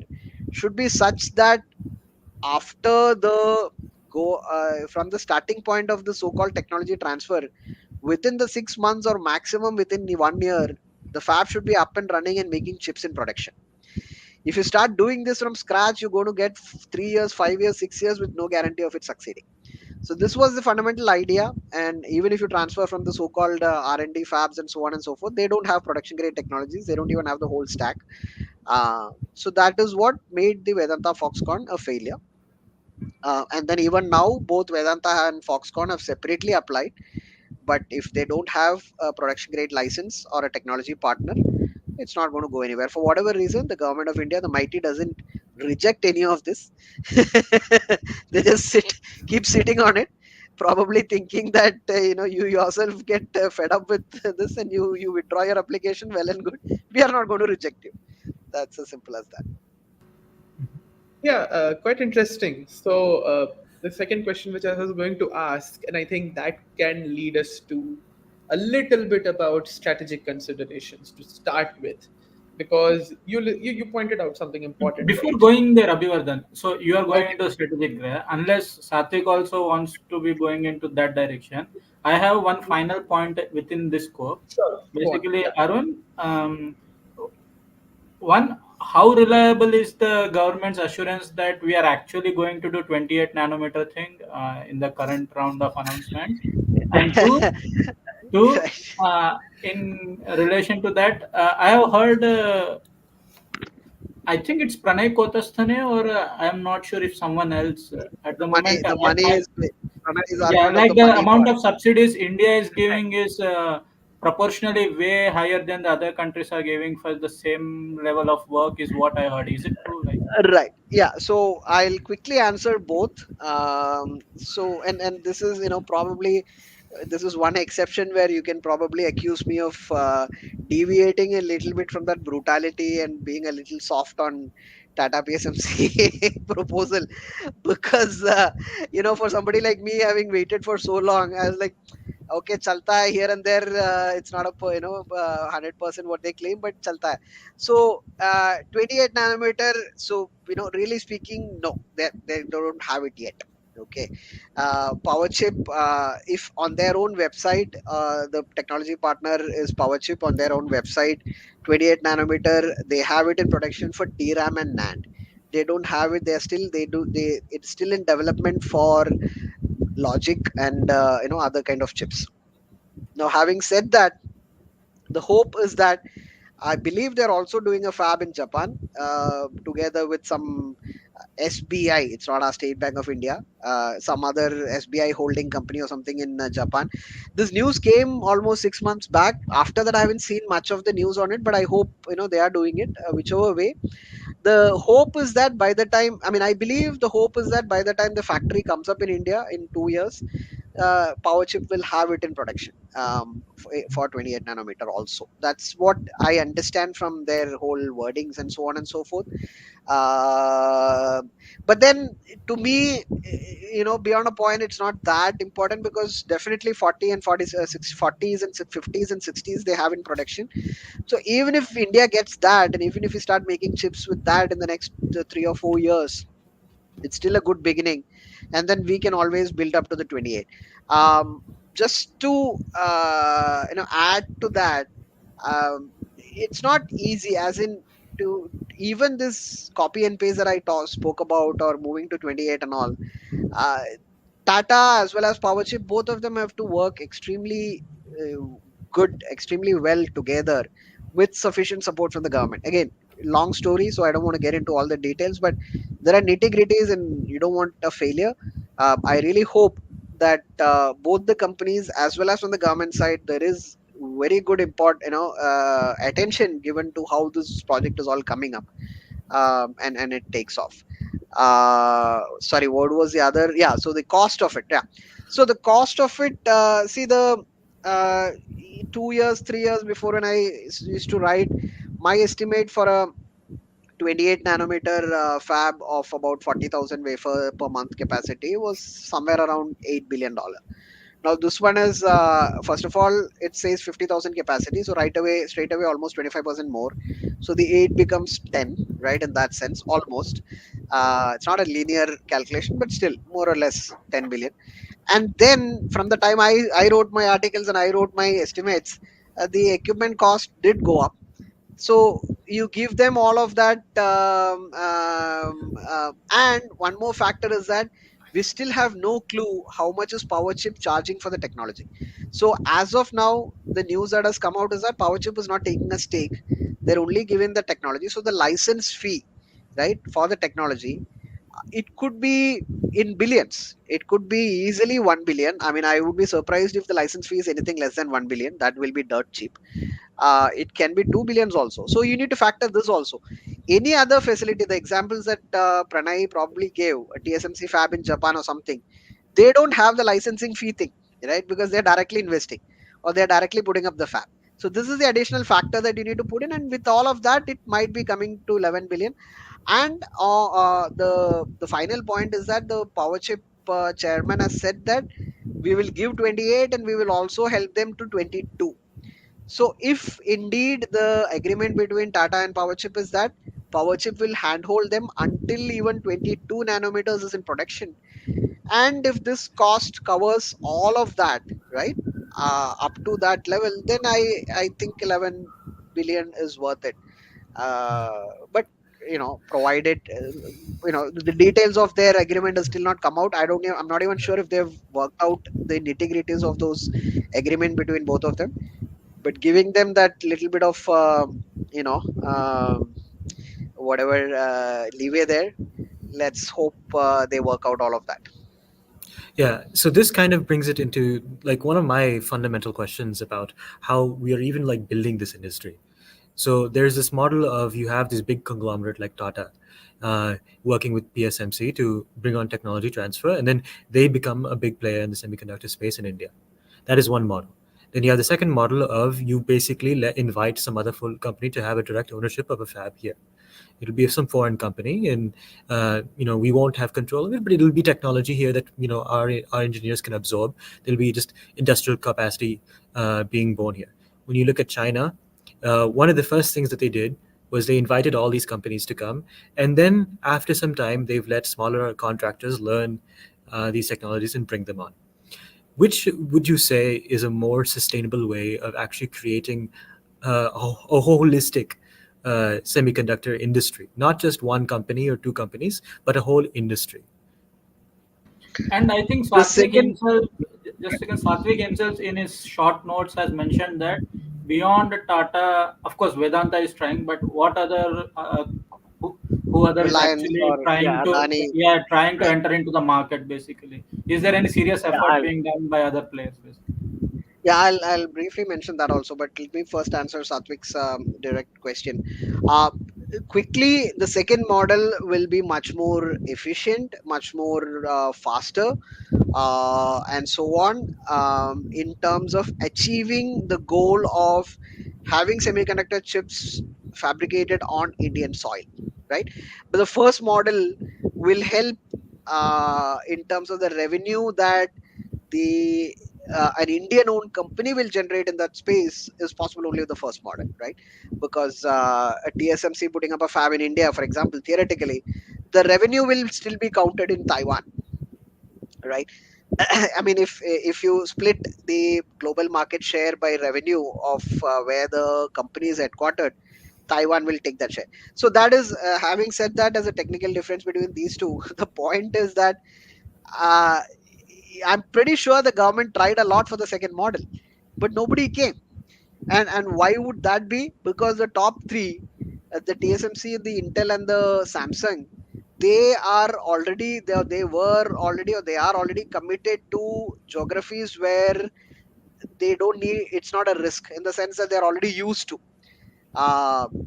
should be such that after the go from the starting point of the so-called technology transfer, within the 6 months or maximum within the 1 year, the fab should be up and running and making chips in production. If you start doing this from scratch, you're going to get 3 years, 5 years, 6 years with no guarantee of it succeeding. So this was the fundamental idea. And even if you transfer from the so-called R&D fabs and so on and so forth, they don't have production grade technologies, they don't even have the whole stack. So that is what made the Vedanta Foxconn a failure. And then even now, both Vedanta and Foxconn have separately applied. But if they don't have a production grade license or a technology partner, it's not going to go anywhere. For whatever reason, the government of India, the mighty, doesn't reject any of this. They just keep sitting on it, probably thinking that you yourself get fed up with this and you withdraw your application. Well and good. We are not going to reject you. That's as simple as that. Yeah, quite interesting. So the second question which I was going to ask, and I think that can lead us to a little bit about strategic considerations to start with, because you pointed out something important, Before right? going there, Abhivardhan, so you are going Okay. into strategic there. Unless Satvik also wants to be going into that direction, I have one final point within this scope. Sure. Go on. Basically, Yeah. Arun, one, how reliable is the government's assurance that we are actually going to do 28 nanometer thing in the current round of announcements? And two, in relation to that, I have heard. I think it's Pranay Kotasthane, or I am not sure if someone else at the moment. The money is Pranay is Yeah, arguing of like the the money amount part. of subsidies India is giving is proportionally way higher than the other countries are giving for the same level of work, is what I heard. Is it true? Like, Right. Yeah. So I'll quickly answer both. So and this is probably this is one exception where you can probably accuse me of deviating a little bit from that brutality and being a little soft on Tata PSMC proposal, because for somebody like me having waited for so long, I was like, okay, chalta hai here and there. It's not 100% what they claim, but chalta hai. So 28 nanometer. So really speaking, no, they don't have it yet. Okay, power chip. If on their own website, the technology partner is power chip on their own website. 28 nanometer. They have it in production for DRAM and NAND. They don't have it. They it's still in development for logic and other kind of chips. Now, having said that, the hope is that I believe they're also doing a fab in Japan together with some SBI. It's not our State Bank of India, some other SBI holding company or something in Japan. This news came almost 6 months back. After that, I haven't seen much of the news on it, but I hope they are doing it whichever way. The hope is that by the time, I mean, I believe the hope is that by the time the factory comes up in India in 2 years, power chip will have it in production for 28 nanometer also. That's what I understand from their whole wordings and so on and so forth. uh, but then to me, beyond a point, it's not that important, because definitely 40 and 40 40s and 50s and 60s they have in production. So even if India gets that, and even if we start making chips with that in the next 3 or 4 years, it's still a good beginning, and then we can always build up to the 28. Just to add to that, it's not easy, as in, to even this copy and paste that I spoke about, or moving to 28 and all. uh, Tata as well as Powerchip, both of them have to work extremely good, extremely well together, with sufficient support from the government. Again, long story, so I don't want to get into all the details, but there are nitty gritties, and you don't want a failure. I really hope that both the companies as well as from the government side, there is very good attention given to how this project is all coming up, and it takes off. Sorry, what was the other? Yeah, so the cost of it. Yeah, so the cost of it. See, the uh, 2 years, 3 years before, when I used to write, my estimate for a 28 nanometer fab of about 40,000 wafer per month capacity was somewhere around $8 billion. Now this one is, first of all, it says 50,000 capacity, so right away, straight away, almost 25% more. So the 8 becomes 10, right? In that sense, almost. It's not a linear calculation, but still more or less 10 billion. And then from the time I wrote my articles and I wrote my estimates, the equipment cost did go up. So you give them all of that, and one more factor is that we still have no clue how much is power chip charging for the technology. So as of now, the news that has come out is that power chip is not taking a stake, they're only giving the technology. So the license fee, right, for the technology, it could be in billions. It could be easily 1 billion. I mean, I would be surprised if the license fee is anything less than 1 billion. That will be dirt cheap. It can be 2 billions also, so you need to factor this also. Any other facility, the examples that Pranay probably gave, a TSMC fab in Japan or something, they don't have the licensing fee thing, right? Because they're directly investing, or they're directly putting up the fab. So this is the additional factor that you need to put in, and with all of that, it might be coming to 11 billion. And the final point is that the power chip chairman has said that we will give 28 and we will also help them to 22. So if indeed the agreement between Tata and Powerchip is that Powerchip will handhold them until even 22 nanometers is in production, and if this cost covers all of that, right, up to that level, then I think 11 billion is worth it. But provided the details of their agreement has still not come out. I'm not even sure if they've worked out the nitty-gritties of those agreement between both of them, but giving them that little bit of you know um whatever leeway there, let's hope they work out all of that. Yeah, so this kind of brings it into like one of my fundamental questions about how we are even like building this industry. So there's this model of you have this big conglomerate like Tata working with PSMC to bring on technology transfer, and then they become a big player in the semiconductor space in India. That is one model. Then you have the second model of you basically invite some other full company to have a direct ownership of a fab here. It'll be some foreign company, and we won't have control of it, but it'll be technology here that our engineers can absorb. There'll be just industrial capacity being born here. When you look at China, one of the first things that they did was they invited all these companies to come, and then after some time, they've let smaller contractors learn these technologies and bring them on. Which would you say is a more sustainable way of actually creating a holistic semiconductor industry, not just one company or two companies, but a whole industry? And I think The Satvik second, himself, just a second, Satvik himself in his short notes has mentioned that beyond Tata, of course, Vedanta is trying, but what other, who, who other is Reliance actually or trying to, Adani, yeah, trying to right? enter into the market basically? Is there any serious Yeah, effort being done by other players basically? I'll briefly mention that also, but let me first answer Satvik's direct question. Uh, Quickly, the second model will be much more efficient, much more faster, and so on, in terms of achieving the goal of having semiconductor chips fabricated on Indian soil, right? But the first model will help in terms of the revenue that the an Indian owned company will generate in that space is possible only with the first model, right? Because a TSMC putting up a fab in India, for example, theoretically, the revenue will still be counted in Taiwan, right? I mean, if you split the global market share by revenue of where the company is headquartered, Taiwan will take that share. So that is, having said that, as a technical difference between these two, the point is that uh, I'm pretty sure the government tried a lot for the second model, but nobody came. And why would that be? Because the top three, the TSMC, the Intel, and the Samsung, they are already they were already or they are already committed to geographies where they don't need. It's not a risk in the sense that they're already used to,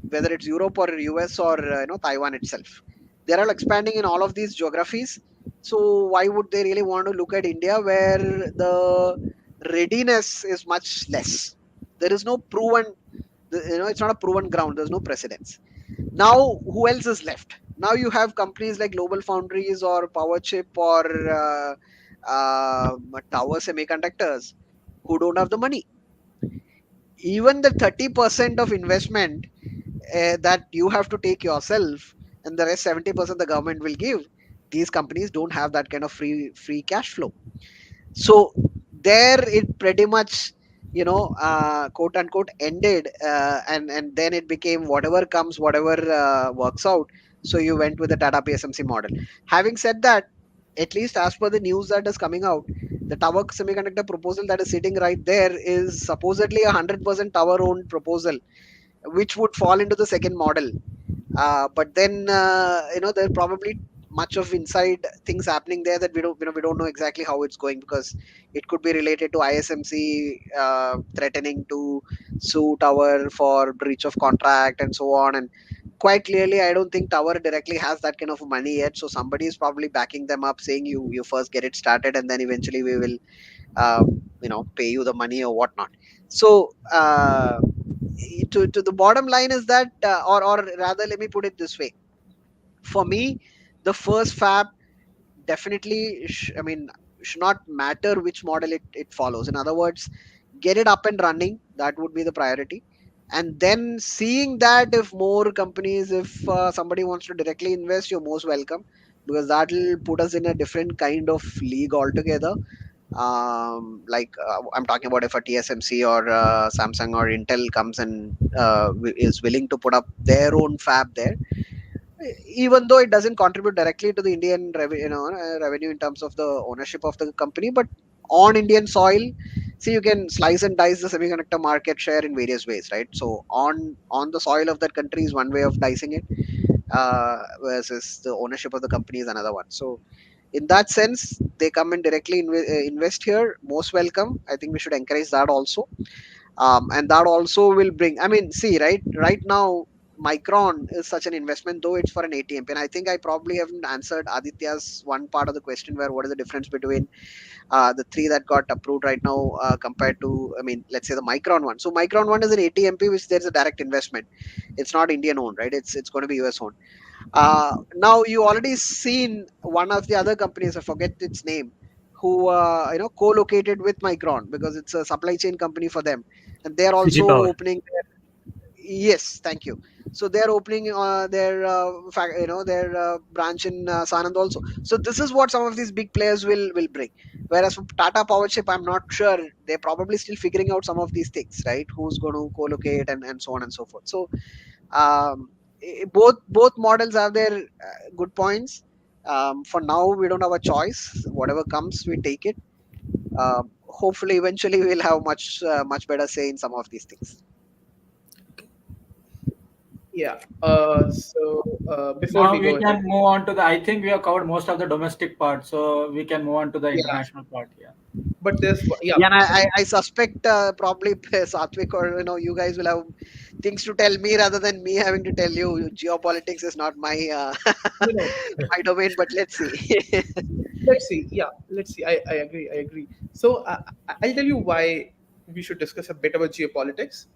whether it's Europe or US or Taiwan itself. They're all expanding in all of these geographies. So why would they really want to look at India where the readiness is much less? There is no proven, it's not a proven ground. There's no precedence. Now, who else is left? Now you have companies like Global Foundries or Powerchip or Tower Semiconductors who don't have the money. Even the 30% of investment that you have to take yourself, and the rest 70% the government will give, these companies don't have that kind of free cash flow. So there it pretty much quote unquote ended, and then it became whatever comes, whatever works out. So you went with the Tata PSMC model. Having said that, at least as per the news that is coming out, the tower semiconductor proposal that is sitting right there is supposedly 100% tower owned proposal, which would fall into the second model. But then there's probably much of inside things happening there that we don't know exactly how it's going, because it could be related to ISMC threatening to sue Tower for breach of contract and so on. And quite clearly, I don't think Tower directly has that kind of money yet. So somebody is probably backing them up, saying you first get it started, and then eventually we will uh, pay you the money or whatnot. So to the bottom line is that, or rather, let me put it this way. For me, the first fab definitely, should not matter which model it follows. In other words, get it up and running. That would be the priority. And then seeing that if more companies, if somebody wants to directly invest, you're most welcome, because that will put us in a different kind of league altogether. I'm talking about if a TSMC or Samsung or Intel comes and is willing to put up their own fab there, even though it doesn't contribute directly to the Indian revenue in terms of the ownership of the company, but on Indian soil, see, you can slice and dice the semiconductor market share in various ways, right? So on the soil of that country is one way of dicing it, versus the ownership of the company is another one. So in that sense, they come and directly invest here, most welcome. I think we should encourage that also. And that also will bring, see, right now Micron is such an investment, though it's for an ATMP. And I think I probably haven't answered Aditya's one part of the question, where what is the difference between the three that got approved right now, compared to, let's say the Micron one. So Micron one is an ATMP, which there's a direct investment. It's not Indian owned, right? It's going to be US owned. Now you already seen one of the other companies, I forget its name, who co-located with Micron, because it's a supply chain company for them, and they're Fiji also Power. opening Yes, thank you. So they're opening their branch in Sanand also. So this is what some of these big players will bring. Whereas for Tata Powership, I'm not sure. They're probably still figuring out some of these things, right? Who's going to co-locate and so on and so forth. So both models have their good points. For now, we don't have a choice. Whatever comes, we take it. Hopefully, eventually, we'll have much better say in some of these things. Yeah. Before Now we we go can ahead, move on to the. I think we have covered most of the domestic part, so we can move on to the yeah. international part. Yeah. But there's yeah. Yeah, and I suspect probably Satvik, or you guys will have things to tell me rather than me having to tell you. Geopolitics is not my You know, my domain, but let's see. let's see. Yeah, let's see. I agree. I agree. So I'll tell you why we should discuss a bit about geopolitics.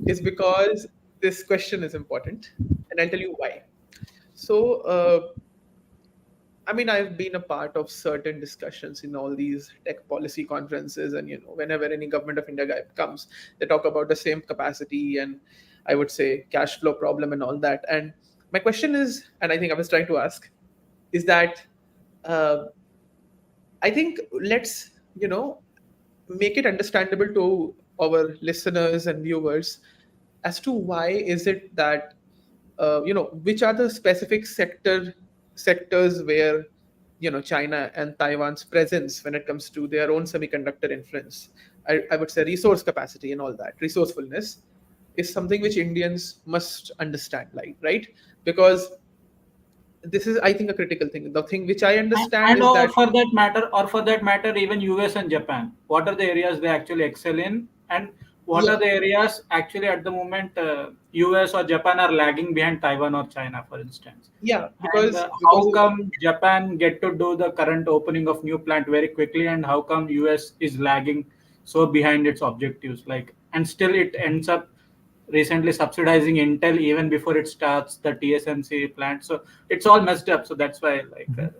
Is because this question is important, and I'll tell you why. So, I've been a part of certain discussions in all these tech policy conferences, and whenever any government of India guy comes, they talk about the same capacity and, I would say, cash flow problem and all that. And my question is, and I think I was trying to ask, is that uh, I think let's make it understandable to our listeners and viewers as to why is it that which are the specific sectors where China and Taiwan's presence when it comes to their own semiconductor influence. I would say resource capacity and all that resourcefulness is something which Indians must understand, like, right? Because this is, I think, a critical thing. The thing which I understand And is that for that matter, even US and Japan. What are the areas they actually excel in, and what yeah, are the areas actually at the moment US or Japan are lagging behind Taiwan or China, for instance? yeah, And because how come Japan get to do the current opening of new plant very quickly, and how come US is lagging so behind its objectives? Like, and still it ends up recently subsidizing Intel even before it starts the TSMC plant. So it's all messed up. So that's why, like, Mhm.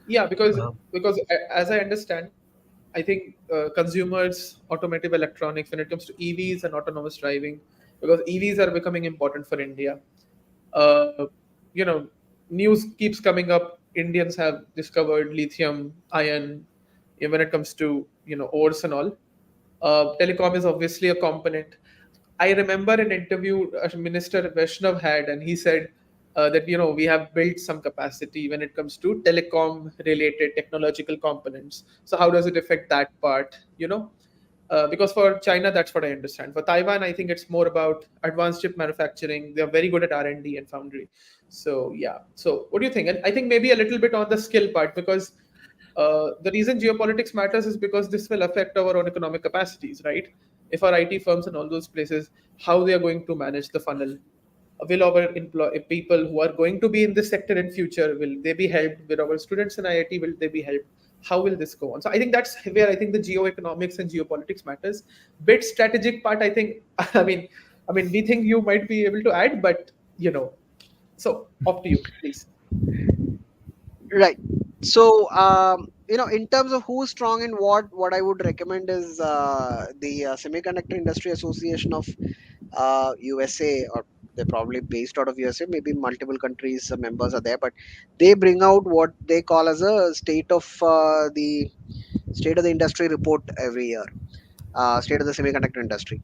yeah, Wow. because as I understand, I think consumers, automotive electronics, when it comes to EVs and autonomous driving, because EVs are becoming important for India. Uh, you know, News keeps coming up. Indians have discovered lithium, iron, when it comes to ores and all. Telecom is obviously a component. I remember an interview Minister Vaishnav had, and he said that we have built some capacity when it comes to telecom related technological components. So how does it affect that part? Because for China, that's what I understand. For Taiwan, I think it's more about advanced chip manufacturing. They are very good at R&D and foundry. So yeah. So what do you think? And I think maybe a little bit on the skill part, because the reason geopolitics matters is because this will affect our own economic capacities, right? If our IT firms and all those places, how they are going to manage the funnel, will our people who are going to be in this sector in future, will they be helped? Will our students in IIT, will they be helped? How will this go on? So I think that's where I think the geoeconomics and geopolitics matters. Bit strategic part, I think. We think you might be able to add, but so up to you, please. Right. So in terms of who's strong in what I would recommend is the Semiconductor Industry Association of USA, or they're probably based out of USA. Maybe multiple countries members are there, but they bring out what they call as a state of the industry report every year. State of the semiconductor industry.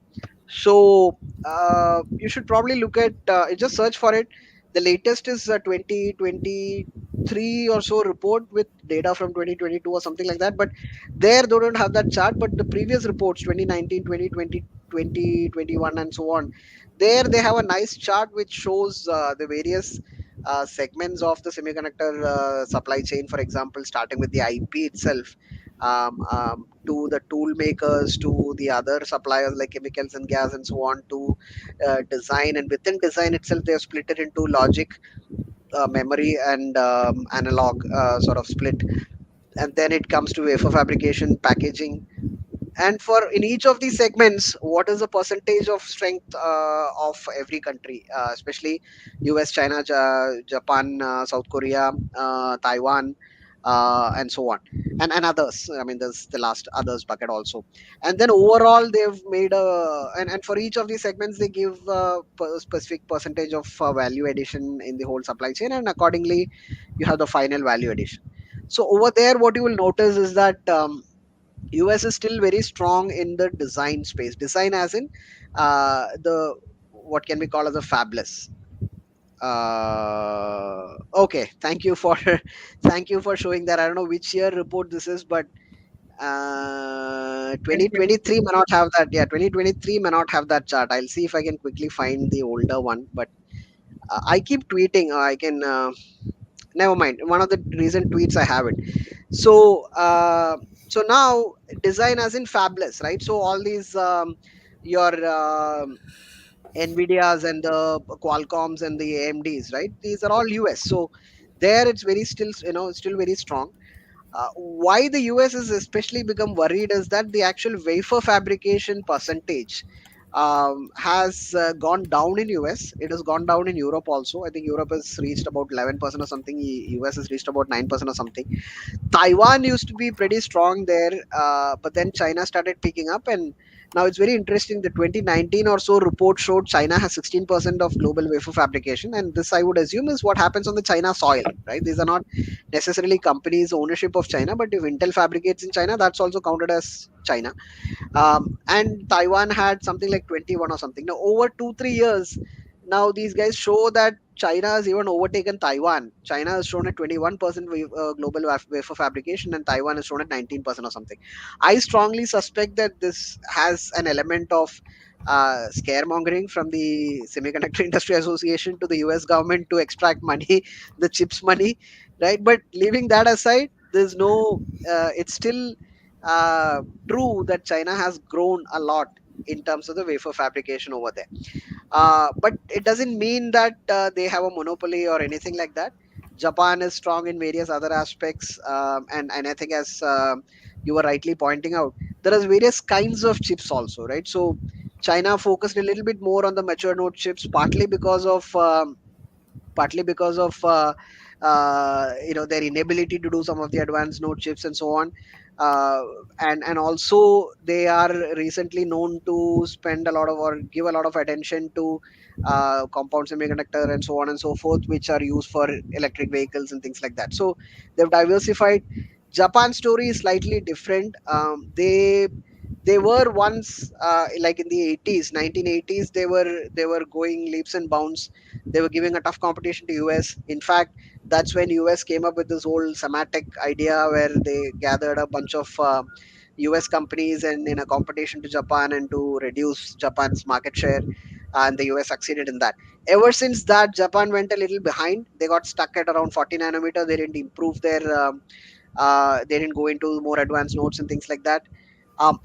So you should probably look at just search for it. The latest is 2023 or so report with data from 2022 or something like that. But there they don't have that chart. But the previous reports, 2019, 2020, 2021, and so on, there they have a nice chart which shows the various segments of the semiconductor supply chain. For example, starting with the IP itself, to the tool makers, to the other suppliers like chemicals and gas and so on, to design. And within design itself they have split it into logic, memory, and analog sort of split. And then it comes to wafer fabrication, packaging. And for in each of these segments, what is the percentage of strength of every country, especially US, China, Japan, South Korea, Taiwan, and so on, and others. I mean, there's the last others bucket also. And then overall they've made a, and for each of these segments they give specific percentage of value addition in the whole supply chain, and accordingly you have the final value addition. So over there what you will notice is that US is still very strong in the design space. Design as in the what can we call as a fabless. Okay, thank you for thank you for showing that. I don't know which year report this is, but 2023 may not have that. Yeah, 2023 may not have that chart. I'll see if I can quickly find the older one. But I keep tweeting. I can. Never mind. One of the recent tweets I have it. So now design as in fabless, right? So all these your Nvidias and the Qualcomms and the AMDs, right? These are all US. So there it's very still, still very strong. Why the US has especially become worried is that the actual wafer fabrication percentage has gone down in US. It has gone down in Europe also. I think Europe has reached about 11% or something. US has reached about 9% or something. Taiwan used to be pretty strong there, but then China started picking up, and now it's very interesting. The 2019 or so report showed China has 16% of global wafer fabrication, and this I would assume is what happens on the China soil, right? These are not necessarily companies' ownership of China, but if Intel fabricates in China, that's also counted as China. And Taiwan had something like 21 or something. Now, over 2-3 years, now these guys show that China has even overtaken Taiwan. China has shown at 21% global wafer fabrication, and Taiwan has shown at 19% or something. I strongly suspect that this has an element of scaremongering from the Semiconductor Industry Association to the US government to extract money, the chips money, right? But leaving that aside, there's no, it's still uh, true that China has grown a lot in terms of the wafer fabrication over there. But it doesn't mean that they have a monopoly or anything like that. Japan is strong in various other aspects, and I think as you were rightly pointing out, there are various kinds of chips also, right? So China focused a little bit more on the mature node chips, partly because of their inability to do some of the advanced node chips and so on. uh, and also they are recently known to spend a lot of or give a lot of attention to compound semiconductor and so on and so forth, which are used for electric vehicles and things like that. So they've diversified. Japan story is slightly different. They were once like in the 80s, 1980s, they were going leaps and bounds. They were giving a tough competition to US. In fact, that's when US came up with this whole Sematic idea where they gathered a bunch of US companies and in a competition to Japan and to reduce Japan's market share, and the US succeeded in that. Ever since that, Japan went a little behind. They got stuck at around 40 nanometer. They didn't improve their they didn't go into more advanced nodes and things like that.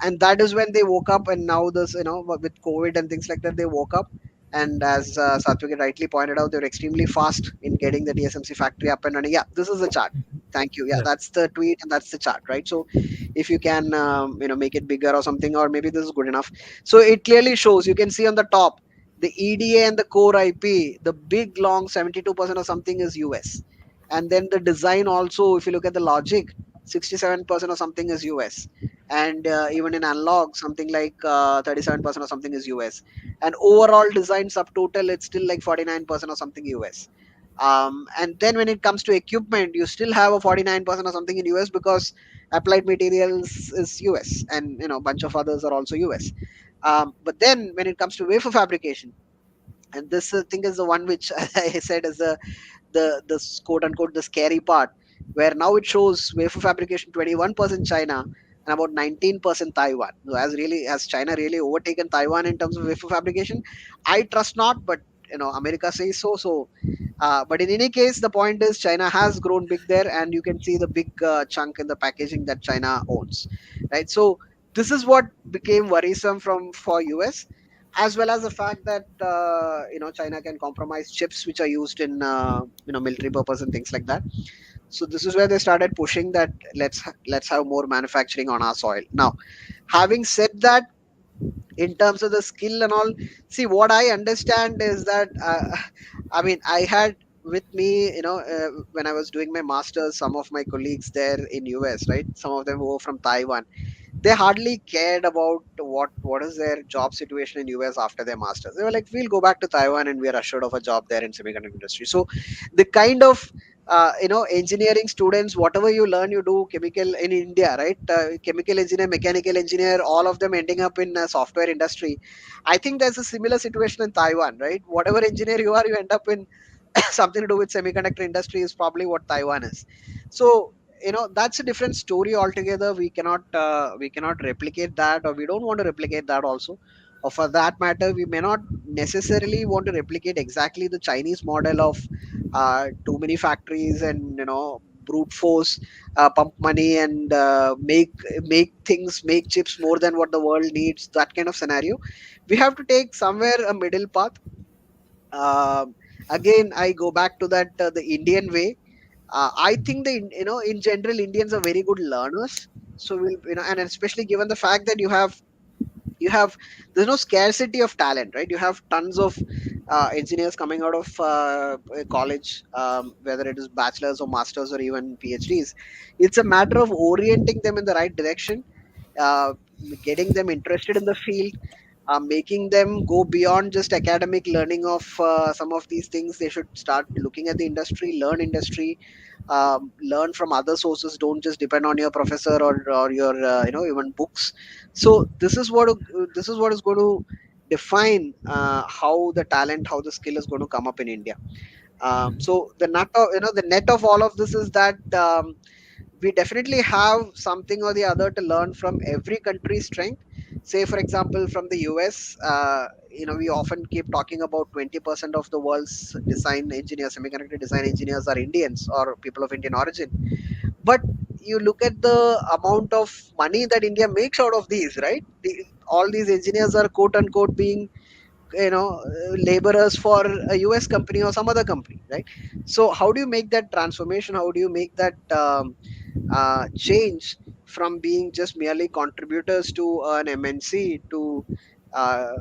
And that is when they woke up. And now this, with COVID and things like that, they woke up. And as Satvik rightly pointed out, they're extremely fast in getting the TSMC factory up and running. Yeah, this is the chart. Thank you. Yeah, Yeah. that's the tweet and that's the chart, right? So if you can make it bigger or something, or maybe this is good enough. So it clearly shows, you can see on the top, the EDA and the core IP, the big long 72% or something is US. And then the design also, if you look at the logic, 67% or something is US. And even in analog, something like 37% or something is US. And overall design subtotal, it's still like 49% or something US. And then when it comes to equipment, you still have a 49% or something in US, because applied materials is US, and a bunch of others are also US. But then when it comes to wafer fabrication, and this thing is the one which I said is the quote unquote the scary part, where now it shows wafer fabrication 21% China and about 19% Taiwan. So has China really overtaken Taiwan in terms of wafer fabrication? I trust not, but America says so. So but in any case, the point is China has grown big there, and you can see the big chunk in the packaging that China owns, right? So this is what became worrisome for US, as well as the fact that China can compromise chips which are used in military purpose and things like that. So this is where they started pushing that let's have more manufacturing on our soil. Now, having said that, in terms of the skill and all, see, what I understand is that I mean, I had with me, when I was doing my masters, some of my colleagues there in US, right? Some of them were from Taiwan. They hardly cared about what is their job situation in US after their masters. They were like, we'll go back to Taiwan and we are assured of a job there in semiconductor industry. So the kind of engineering students, whatever you learn, you do chemical in India, right? Chemical engineer, mechanical engineer, all of them ending up in software industry. I think there's a similar situation in Taiwan, right? Whatever engineer you are, you end up in something to do with semiconductor industry is probably what Taiwan is. So that's a different story altogether. We cannot replicate that, or we don't want to replicate that also. Or for that matter, we may not necessarily want to replicate exactly the Chinese model of too many factories and brute force, pump money, and make chips more than what the world needs. That kind of scenario, we have to take somewhere a middle path. Again, I go back to that the Indian way. I think in general, Indians are very good learners. So we'll, and especially given the fact that you have there's no scarcity of talent, right? You have tons of engineers coming out of college, whether it is bachelors or masters or even PhDs. It's a matter of orienting them in the right direction, uh, getting them interested in the field, making them go beyond just academic learning of some of these things. They should start looking at the industry, learn industry, learn from other sources. Don't just depend on your professor or your even books. So this is what is going to define how the talent, how the skill is going to come up in India. So the net of all of this is that we definitely have something or the other to learn from every country's strength. Say, for example, from the US, we often keep talking about 20% of the world's design engineers, semiconductor design engineers, are Indians or people of Indian origin. But you look at the amount of money that India makes out of these, right? All these engineers are quote unquote being laborers for a US company or some other company, right? So how do you make that transformation? How do you make that change from being just merely contributors to an MNC to uh,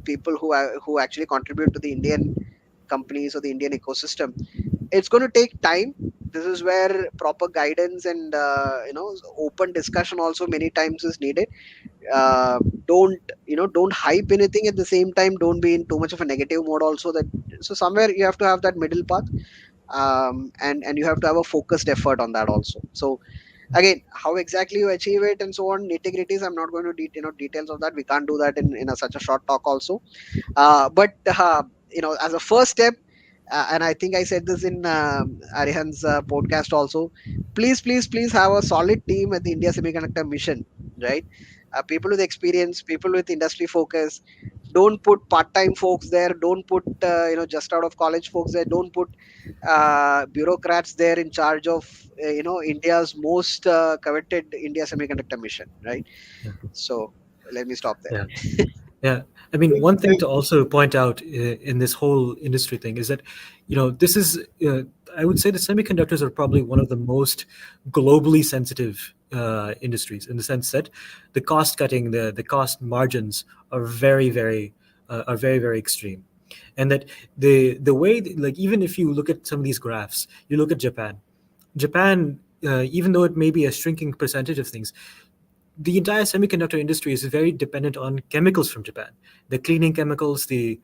people who actually contribute to the Indian companies or the Indian ecosystem? It's going to take time. This is where proper guidance and open discussion also many times is needed. uh, don't hype anything at the same time. Don't be in too much of a negative mode also. That so somewhere you have to have that middle path, and you have to have a focused effort on that also. So again, how exactly you achieve it and so on, nitty gritties, I'm not going to details of that. We can't do that in such a short talk also. But as a first step, and I think I said this in Arihan's podcast also, please have a solid team at the India Semiconductor Mission, right? People with experience, people with industry focus. Don't put part-time folks there. Don't put just out of college folks there. Don't put bureaucrats there in charge of India's most coveted India Semiconductor Mission, right? Yeah. So let me stop there. Yeah. Yeah, I mean, one thing to also point out in this whole industry thing is that, this is, I would say, the semiconductors are probably one of the most globally sensitive industries, in the sense that the cost cutting, the cost margins are very extreme, and that the way like, even if you look at some of these graphs, you look at Japan. Japan, even though it may be a shrinking percentage of things, the entire semiconductor industry is very dependent on chemicals from Japan. The cleaning chemicals, the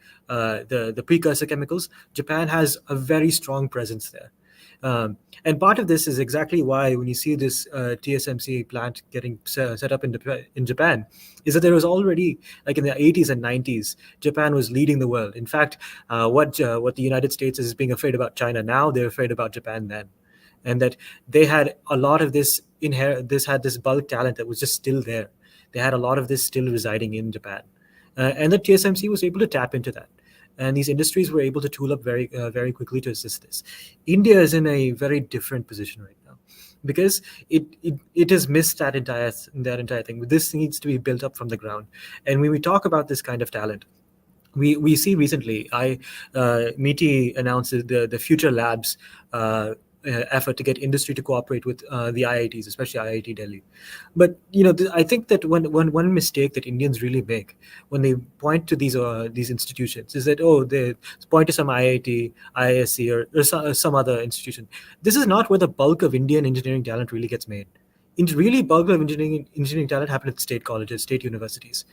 precursor chemicals. Japan has a very strong presence there. And part of this is exactly why when you see this TSMC plant getting set up in Japan, is that there was already, like in the 80s and 90s, Japan was leading the world. In fact, what the United States is being afraid about China now, they're afraid about Japan then. And that they had a lot of this bulk talent that was just still there. They had a lot of this still residing in Japan, and the TSMC was able to tap into that, and these industries were able to tool up very quickly to assist this. India is in a very different position right now because it has missed that entire thing. This needs to be built up from the ground, and when we talk about this kind of talent, we see recently, MITI announced the Future Labs effort to get industry to cooperate with the IITs, especially IIT Delhi. But I think that one mistake that Indians really make when they point to these institutions is that they point to some IIT, IISc, or some other institution. This is not where the bulk of Indian engineering talent really gets made. Really, bulk of engineering talent happen at state colleges, state universities.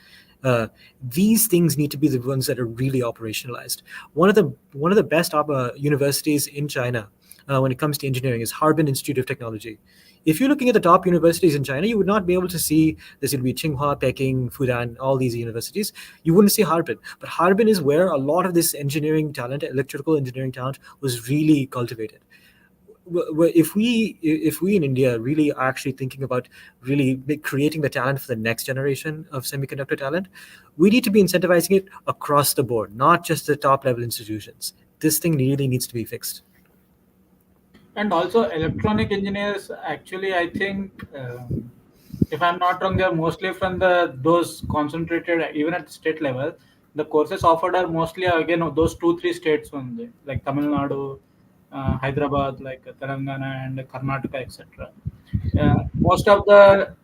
These things need to be the ones that are really operationalized. One of the best universities in China when it comes to engineering is Harbin Institute of Technology. If you're looking at the top universities in China, you would not be able to see this. It would be Tsinghua, Peking, Fudan, all these universities. You wouldn't see Harbin. But Harbin is where a lot of this engineering talent, electrical engineering talent, was really cultivated. If we in India really are actually thinking about really creating the talent for the next generation of semiconductor talent, we need to be incentivizing it across the board, not just the top level institutions. This thing really needs to be fixed. And also, electronic engineers, actually, I think, if I'm not wrong, they're mostly from those concentrated, even at the state level. The courses offered are mostly, again, of those 2 3 states only, like Tamil Nadu, Hyderabad, like Telangana and Karnataka, etc. Most of the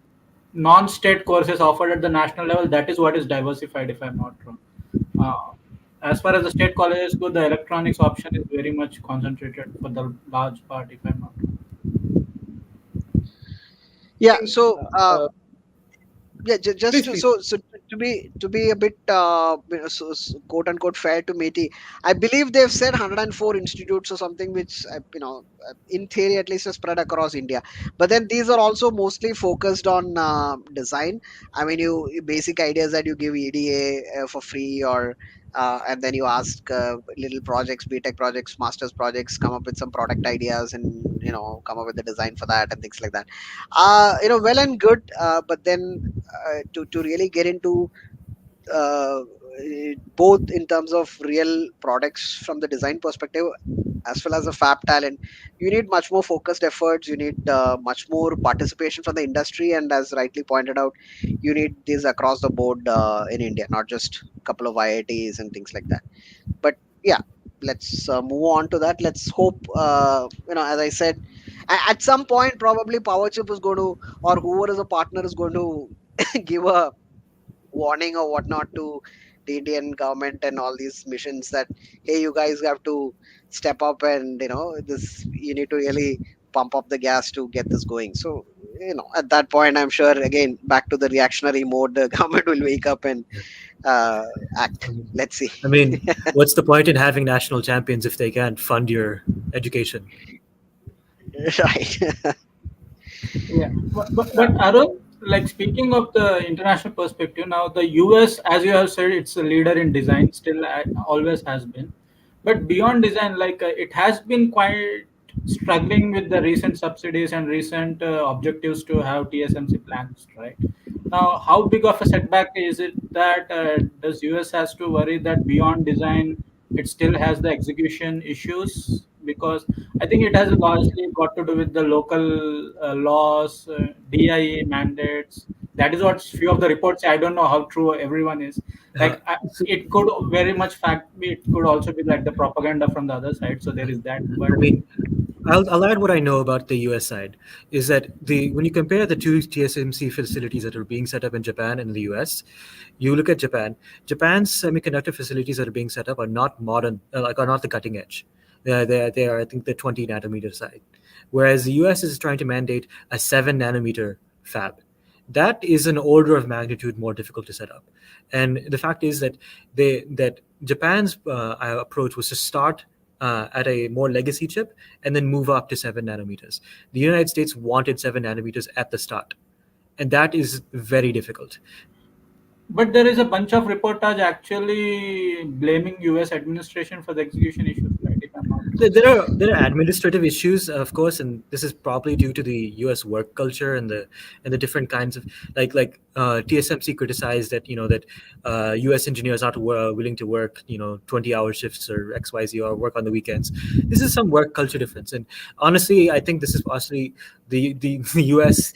non-state courses offered at the national level, that is what is diversified, if I'm not wrong. Uh, as far as the state colleges go, the electronics option is very much concentrated for the large part, if I'm not wrong. Yeah. So yeah, just Please. so to be a bit quote unquote fair to MITI, I believe they've said 104 institutes or something, which in theory at least are spread across India. But then these are also mostly focused on design. I mean, basic ideas that you give EDA for free, or and then you ask little projects, BTech projects, masters projects, come up with some product ideas, and come up with the design for that and things like that. Well and good, but then to really get into uh, both in terms of real products from the design perspective as well as the fab talent, you need much more focused efforts. You need much more participation from the industry, and as rightly pointed out, you need this across the board in India, not just a couple of IITs and things like that. But yeah, let's move on to that. Let's hope, as I said, at some point probably Powerchip is going to, or whoever is a partner is going to give a warning or whatnot to the Indian government and all these missions that, hey, you guys have to step up, and this, you need to really pump up the gas to get this going. So at that point, I'm sure again back to the reactionary mode, the government will wake up and uh, act. Let's see. I mean, what's the point in having national champions if they can't fund your education? Right. Yeah, but Arun, like speaking of the international perspective, now the US, as you have said, it's a leader in design, still always has been. But beyond design, like it has been quite struggling with the recent subsidies and recent objectives to have TSMC plans, right? Now, how big of a setback is it that does US has to worry that beyond design, it still has the execution issues? Because I think it has largely got to do with the local laws, DIA mandates. That is what few of the reports say. I don't know how true everyone is. Uh, Like it could very much fact. It could also be like the propaganda from the other side. So there is that. But I mean, I'll add what I know about the US side is that when you compare the two TSMC facilities that are being set up in Japan and the US, you look at Japan's semiconductor facilities that are being set up are not modern, are not the cutting edge. They are, I think, the 20 nanometer side, whereas the US is trying to mandate a 7 nanometer fab. That is an order of magnitude more difficult to set up. And the fact is that Japan's approach was to start at a more legacy chip and then move up to 7 nanometers. The United States wanted 7 nanometers at the start, and that is very difficult. But there is a bunch of reportage actually blaming US administration for the execution issues, right? If I'm not There wrong. there are administrative issues, of course, and this is probably due to the U.S. work culture and the different kinds of TSMC criticized that that U.S. engineers are not willing to work 20-hour shifts or XYZ or work on the weekends. This is some work culture difference, and honestly, I think this is possibly the U.S.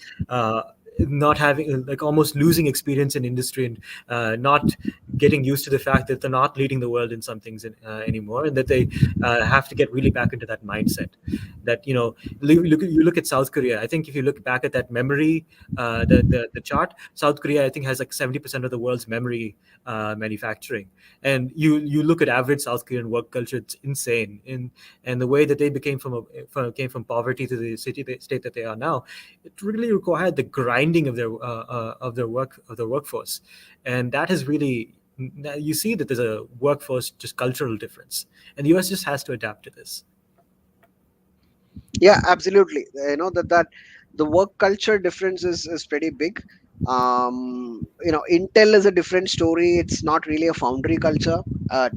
Not having like almost losing experience in industry and not getting used to the fact that they're not leading the world in some things anymore, and that they have to get really back into that mindset. That you look at South Korea. I think if you look back at that memory, the chart, South Korea I think has like 70% of the world's memory manufacturing, and you look at average South Korean work culture, it's insane. And the way that they came from poverty to the state that they are now, it really required the grinding of their workforce, and that has really you see that there's a workforce just cultural difference, and the US just has to adapt to this. Yeah, absolutely. That the work culture difference is pretty big. Intel is a different story. It's not really a foundry culture.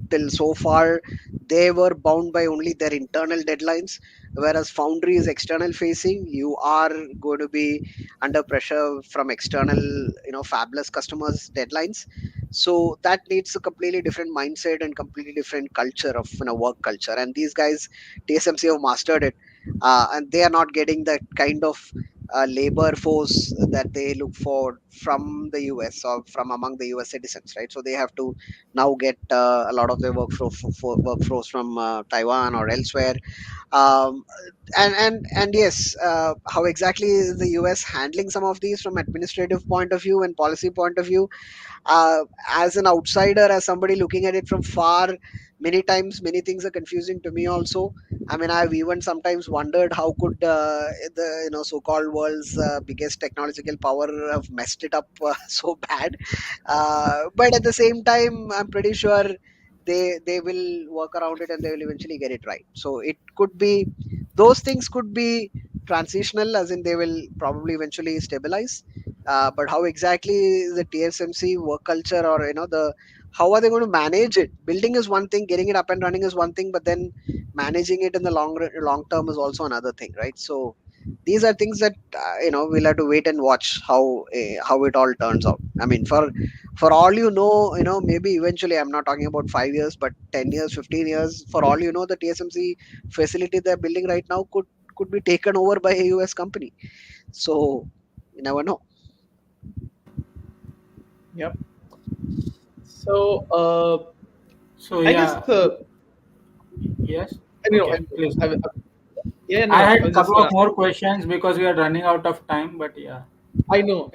Till so far they were bound by only their internal deadlines, whereas foundry is external facing. You are going to be under pressure from external, fabless customers deadlines. So that needs a completely different mindset and completely different culture of work culture, and these guys, TSMC, have mastered it. And they are not getting that kind of labor force that they look for from the US or from among the US citizens, right? So they have to now get a lot of their workforce from Taiwan or elsewhere. um, and yes, how exactly is the US handling some of these from administrative point of view and policy point of view? uh, as an outsider, as somebody looking at it from far, many times many things are confusing to me also. I mean, I've even sometimes wondered how could the so-called world's biggest technological power have messed it up so bad. But at the same time, I'm pretty sure they will work around it and they will eventually get it right. So it could be, those things could be transitional, as in they will probably eventually stabilize. But how exactly the TSMC work culture, or the how are they going to manage it? Building is one thing, getting it up and running is one thing, but then managing it in the long term is also another thing, right? So these are things that we'll have to wait and watch how it all turns out. I mean, for all maybe eventually, I'm not talking about 5 years, but 10 years, 15 years, for all the TSMC facility they're building right now could be taken over by a US company. So you never know. Yep. So So I guess yeah, yes. you know, Okay, please. I, I, yeah, no, I no, I had a was just couple of gonna. more questions because we are running out of time, but yeah. I know,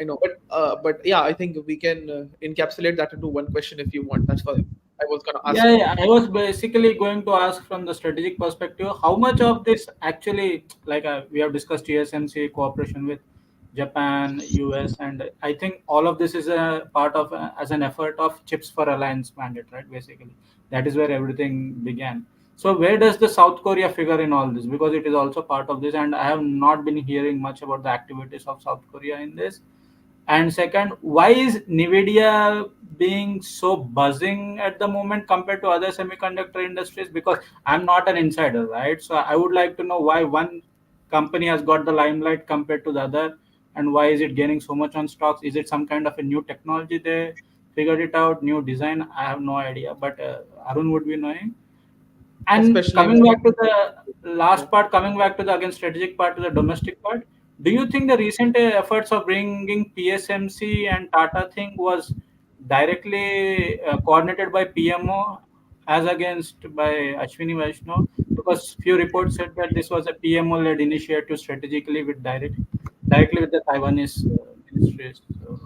but yeah, I think we can encapsulate that into one question if you want. That's what I was gonna ask Yeah, you. yeah, I was basically going to ask from the strategic perspective, how much of this actually, like we have discussed TSMC cooperation with Japan, US, and I think all of this is a part of as an effort of Chips for Alliance mandate, right? Basically, that is where everything began. So where does the South Korea figure in all this? Because it is also part of this, and I have not been hearing much about the activities of South Korea in this. And second, why is NVIDIA being so buzzing at the moment compared to other semiconductor industries? Because I'm not an insider, right? So I would like to know why one company has got the limelight compared to the other, and why is it gaining so much on stocks? Is it some kind of a new technology they figured it out, new design? I have no idea, but Arun would be knowing. And Especially coming when back to the yeah. last part, coming back to the again strategic part to the domestic part, do you think the recent efforts of bringing PSMC and Tata thing was directly coordinated by PMO as against by Ashwini Vaishnav? Because few reports said that this was a PMO-led initiative strategically with directly with the Taiwanese ministries. So,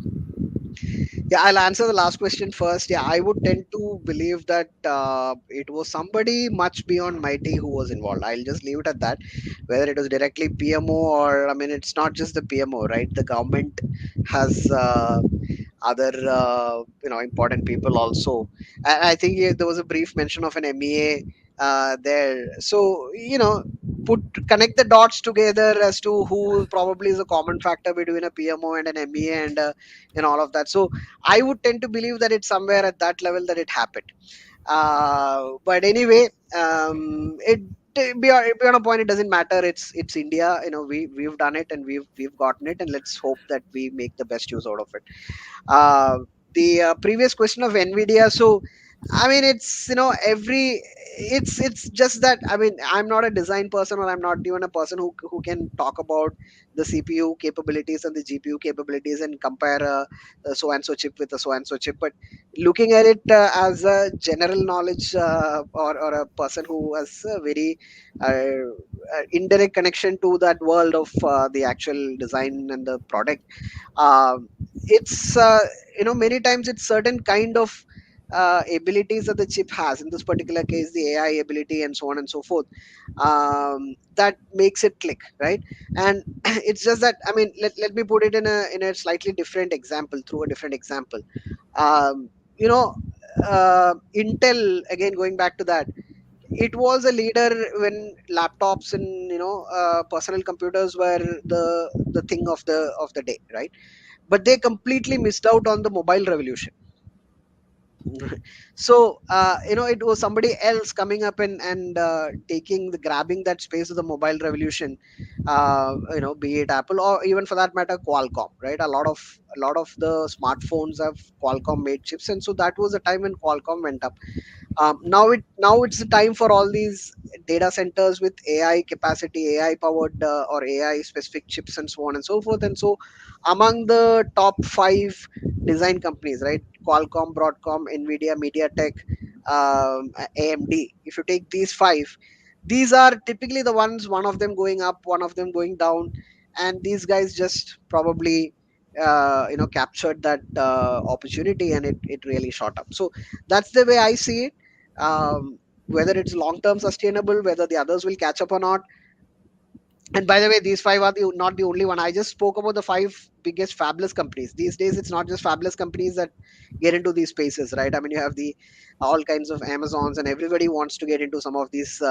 Yeah, I'll answer the last question first. Yeah, I would tend to believe that it was somebody much beyond mighty who was involved. I'll just leave it at that. Whether it was directly PMO, or I mean, it's not just the PMO, right? The government has other important people also. And I think there was a brief mention of an MEA there. So put connect the dots together as to who probably is a common factor between a PMO and an MEA, and all of that. So I would tend to believe that it's somewhere at that level that it happened. But anyway, it beyond a point, it doesn't matter. It's India. We've done it, and we've gotten it, and let's hope that we make the best use out of it. uh, the previous question of Nvidia. So I mean, it's every it's just that, I mean, I'm not a design person, or I'm not even a person who can talk about the CPU capabilities and the GPU capabilities and compare a so and so chip with a so and so chip. But looking at it as a general knowledge, or a person who has a very indirect connection to that world of the actual design and the product, um, it's many times it's certain kind of abilities that the chip has. In this particular case, the AI ability and so on and so forth, that makes it click, right? And it's just that, I mean, let me put it in a slightly different example, through a different example. um, you know Intel, again going back to that, it was a leader when laptops and personal computers were the thing of the day, right? But they completely missed out on the mobile revolution. So it was somebody else coming up and taking the grabbing that space of the mobile revolution. Be it Apple, or even for that matter Qualcomm, right? A lot of the smartphones have Qualcomm made chips, and so that was a time when Qualcomm went up. Now it's the time for all these data centers with AI capacity, AI powered or AI specific chips, and so on and so forth. And so among the top five design companies, right? Qualcomm, Broadcom, Nvidia, MediaTek, AMD. If you take these five, these are typically the ones, one of them going up, one of them going down, and these guys just probably captured that opportunity, and it really shot up. So that's the way I see it. Whether it's long term sustainable, whether the others will catch up or not. And by the way, these five are not the only one. I just spoke about the five biggest fabulous companies. These days, it's not just fabulous companies that get into these spaces, right? I mean, you have the all kinds of Amazons, and everybody wants to get into some of these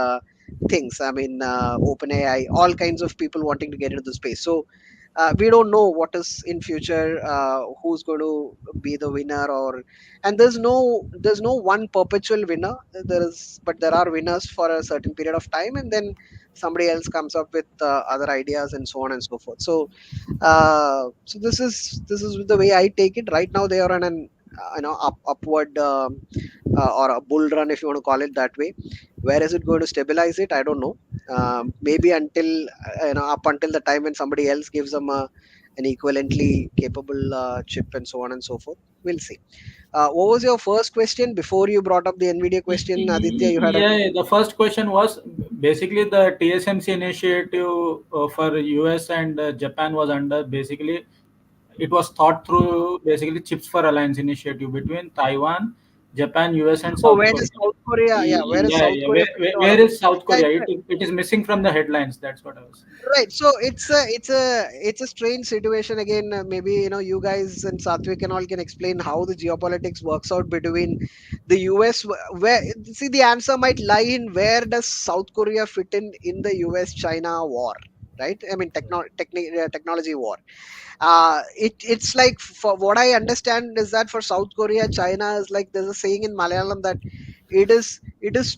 things. I mean, OpenAI, all kinds of people wanting to get into the space. So we don't know what is in future, who's going to be the winner, or and there's no one perpetual winner. There is, but there are winners for a certain period of time, and then somebody else comes up with other ideas, and so on and so forth. So this is the way I take it. Right now they are on an upward, or a bull run, if you want to call it that way. Where is it going to stabilize it? I don't know. Maybe until up until the time when somebody else gives them an equivalently capable chip, and so on and so forth. We'll see. What was your first question before you brought up the Nvidia question, Aditya? You had a Yeah, the first question was basically the TSMC initiative for US and Japan was under, basically it was thought through, basically Chips for Alliance initiative between Taiwan, Japan, US, and oh, South where Korea. is South Korea? Yeah, where is Yeah, South yeah. Korea fitting all Where of it? is South Yeah, Korea? It is missing from the headlines. That's what I was saying. right. So it's a strange situation again. Maybe you guys and Satvik and all can explain how the geopolitics works out between the US. Where, see, the answer might lie in where does South Korea fit in the US China war, right? I mean, technology war. It's like, for what I understand, is that for South Korea, China is like, there's a saying in Malayalam that it is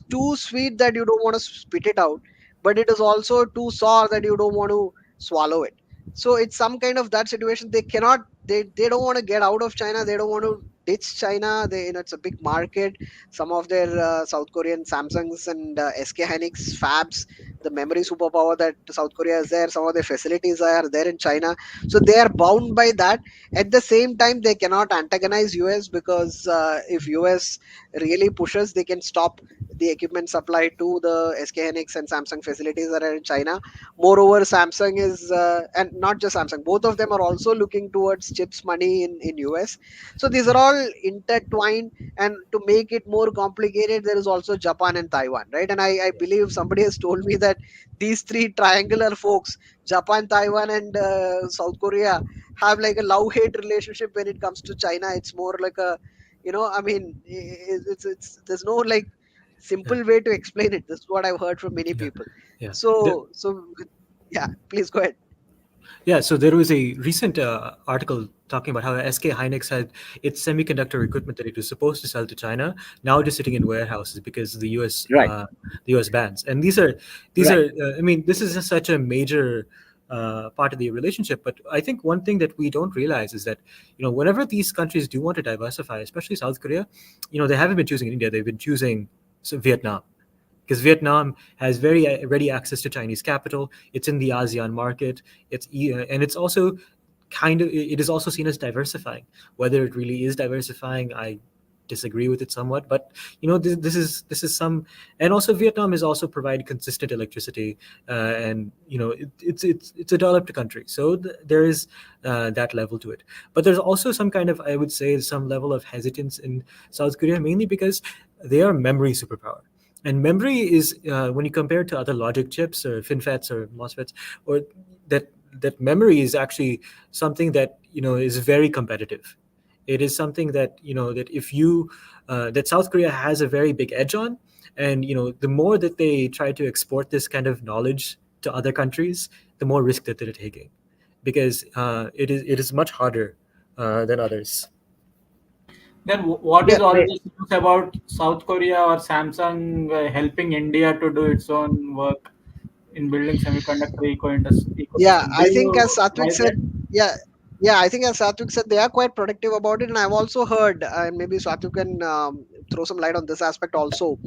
too sweet that you don't want to spit it out, but it is also too sour that you don't want to swallow it. So it's some kind of that situation. They don't want to get out of China. They don't want to ditch China. It's a big market. Some of their South Korean Samsungs and SK Hynix fabs the memory superpower that South Korea is there. Some of the facilities are there in China, so they are bound by that. At the same time, they cannot antagonize US, because if US really pushes, they can stop the equipment supply to the SK Hynix and Samsung facilities that are in China. Moreover, Samsung is, and not just Samsung, both of them are also looking towards chips money in US. So these are all intertwined. And to make it more complicated, there is also Japan and Taiwan, right? And I believe somebody has told me that these three triangular folks, Japan, Taiwan, and South Korea, have like a love-hate relationship when it comes to China. It's more like a, I mean, it's there's no like Yeah, simple way to explain it. This is what I've heard from many yeah, people. yeah. So yeah, please go ahead. Yeah, so there was a recent article talking about how SK Hynix had its semiconductor equipment that it was supposed to sell to China now just sitting in warehouses because Right, the US bans. And these are right. I mean, this is just such a major part of the relationship. But I think one thing that we don't realize is that whenever these countries do want to diversify, especially South Korea, they haven't been choosing India; they've been choosing Vietnam, because Vietnam has very ready access to Chinese capital. It's in the ASEAN market. And it's also it is also seen as diversifying. Whether it really is diversifying, I disagree with it somewhat. But this is some, and also Vietnam is also providing consistent electricity, and it's a developed country, so there is that level to it. But there's also some kind of, I would say, some level of hesitance in South Korea, mainly because they are memory superpower. And memory is, when you compare it to other logic chips or FinFETs or MOSFETs, or that memory is actually something that is very competitive. It is something that that if you that South Korea has a very big edge on, and the more that they try to export this kind of knowledge to other countries, the more risk that they're taking, because it is much harder than others. Then what Yeah, is all this news about South Korea or Samsung helping India to do its own work in building semiconductor yeah, ecosystem? Do I think as you Satvik buy said, that? yeah, yeah, I think as Satvik said, they are quite protective about it. And I've also heard, and maybe Satvik can throw some light on this aspect also.